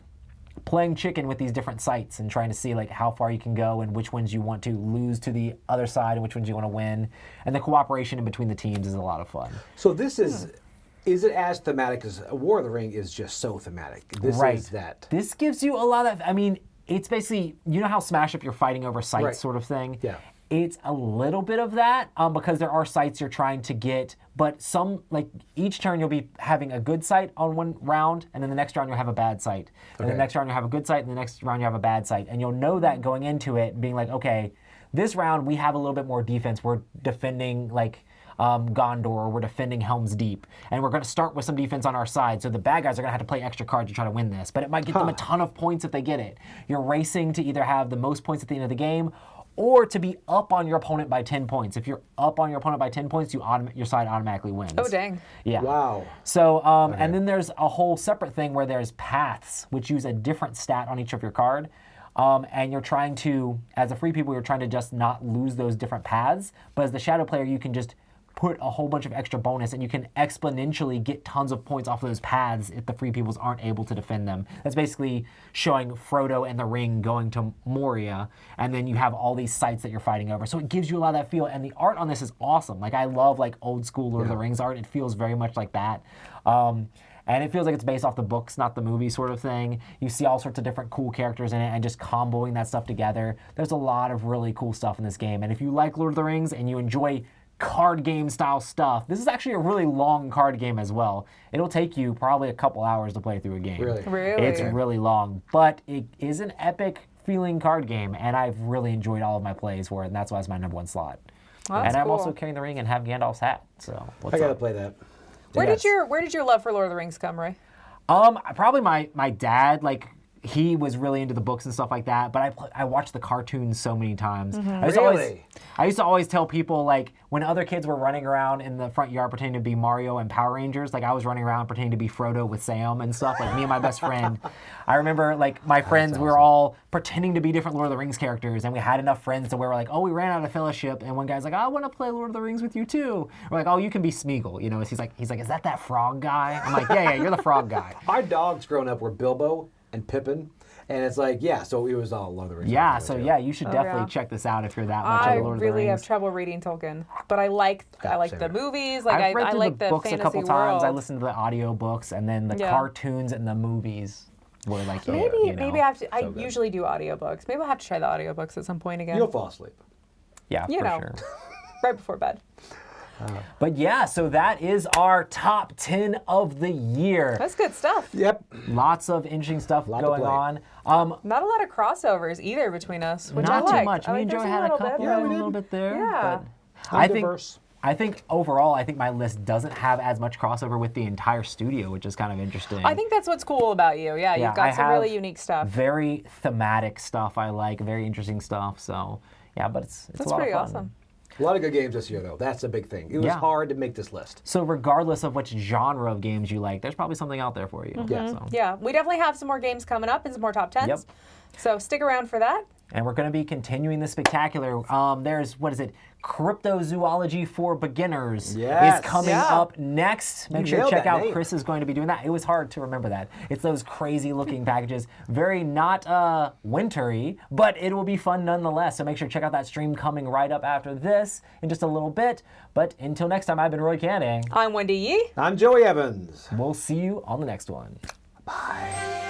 playing chicken with these different sites and trying to see like how far you can go and which ones you want to lose to the other side and which ones you want to win, and the cooperation in between the teams is a lot of fun. So this is it as thematic as War of the Ring is just so thematic? This is that. This gives you a lot of, I mean, it's basically, you know how Smash Up you're fighting over sites sort of thing? Yeah. It's a little bit of that because there are sites you're trying to get, but some, like each turn you'll be having a good site on one round, and then the next round you'll have a bad site. And the next round you'll have a good site, and the next round you have a bad site. And you'll know that going into it, being like, okay, this round we have a little bit more defense. We're defending like Gondor, or we're defending Helm's Deep, and we're going to start with some defense on our side, so the bad guys are going to have to play extra cards to try to win this, but it might get them a ton of points if they get it. You're racing to either have the most points at the end of the game, or to be up on your opponent by 10 points. If you're up on your opponent by 10 points, your side automatically wins. Oh, dang. Yeah. Wow. So, and then there's a whole separate thing where there's paths, which use a different stat on each of your card. And you're trying to, as a Free People, you're trying to just not lose those different paths, but as the Shadow player, you can just put a whole bunch of extra bonus, and you can exponentially get tons of points off of those paths if the Free Peoples aren't able to defend them. That's basically showing Frodo and the Ring going to Moria, and then you have all these sites that you're fighting over. So it gives you a lot of that feel, and the art on this is awesome. Like, I love like old school Lord of the Rings art. It feels very much like that. And it feels like it's based off the books, not the movie sort of thing. You see all sorts of different cool characters in it and just comboing that stuff together. There's a lot of really cool stuff in this game. And if you like Lord of the Rings and you enjoy card game style stuff, this is actually a really long card game as well. It'll take you probably a couple hours to play through a game. Really? Really? It's really long, but it is an epic feeling card game, and I've really enjoyed all of my plays for it, and that's why it's my #1 slot. Well, that's and I'm cool. also carrying the ring and have Gandalf's hat. So what's I gotta up? play that. Where Yes. did your love for Lord of the Rings come, Ray? Probably my dad, like, he was really into the books and stuff like that, but I watched the cartoons so many times. I used to always tell people, like, when other kids were running around in the front yard pretending to be Mario and Power Rangers, like I was running around pretending to be Frodo with Sam and stuff, like me and my best friend. I remember, like, my friends, we were all pretending to be different Lord of the Rings characters, and we had enough friends to where we're like, oh, we ran out of fellowship, and one guy's like, I want to play Lord of the Rings with you too. We're like, oh, you can be Smeagol, you know? He's like, is that frog guy? I'm like, yeah, you're the frog guy. Our dogs growing up were Bilbo and Pippin. And it's like, yeah, so it was all Lord of the Rings. Yeah, so yeah, you should definitely check this out if you're that much I of a Lord of the Rings. really have trouble reading Tolkien, but I like the movies. Like I've read I through like the the books fantasy a couple world. times. I listened to the audiobooks, and then the cartoons and the movies were like, Maybe you know. maybe I have to. I good. usually do audiobooks. Maybe I'll have to try the audiobooks at some point again. You'll fall asleep. Yeah, You for know. sure. Right before bed. But yeah, so that is our top 10 of the year. That's good stuff. Yep. Lots of interesting stuff Lot to going play. on. Not a lot of crossovers either between us, which Not I like. too much. I Me like and Joe there's had a little couple, bit. Yeah, we a did. little bit there. Yeah. But Diverse. I think overall, I think my list doesn't have as much crossover with the entire studio, which is kind of interesting. I think that's what's cool about you. Yeah, Yeah, you've got I some have really unique stuff. Very thematic stuff I like, very interesting stuff. So yeah, but it's a That's lot pretty of fun. awesome. A lot of good games this year, though. That's a big thing. It was Yeah. hard to make this list. So regardless of which genre of games you like, there's probably something out there for you. Yeah. So. Yeah, we definitely have some more games coming up and some more top 10s. Yep. So stick around for that. And we're going to be continuing the spectacular. There's, Cryptozoology for Beginners Yes. is coming Yeah. up next. Make You sure to nailed check that out name. Chris is going to be doing that. It was hard to remember that. It's those crazy looking packages. Very not wintry, but it will be fun nonetheless. So make sure to check out that stream coming right up after this in just a little bit. But until next time, I've been Roy Canning. I'm Wendy Yee. I'm Joey Evans. We'll see you on the next one. Bye.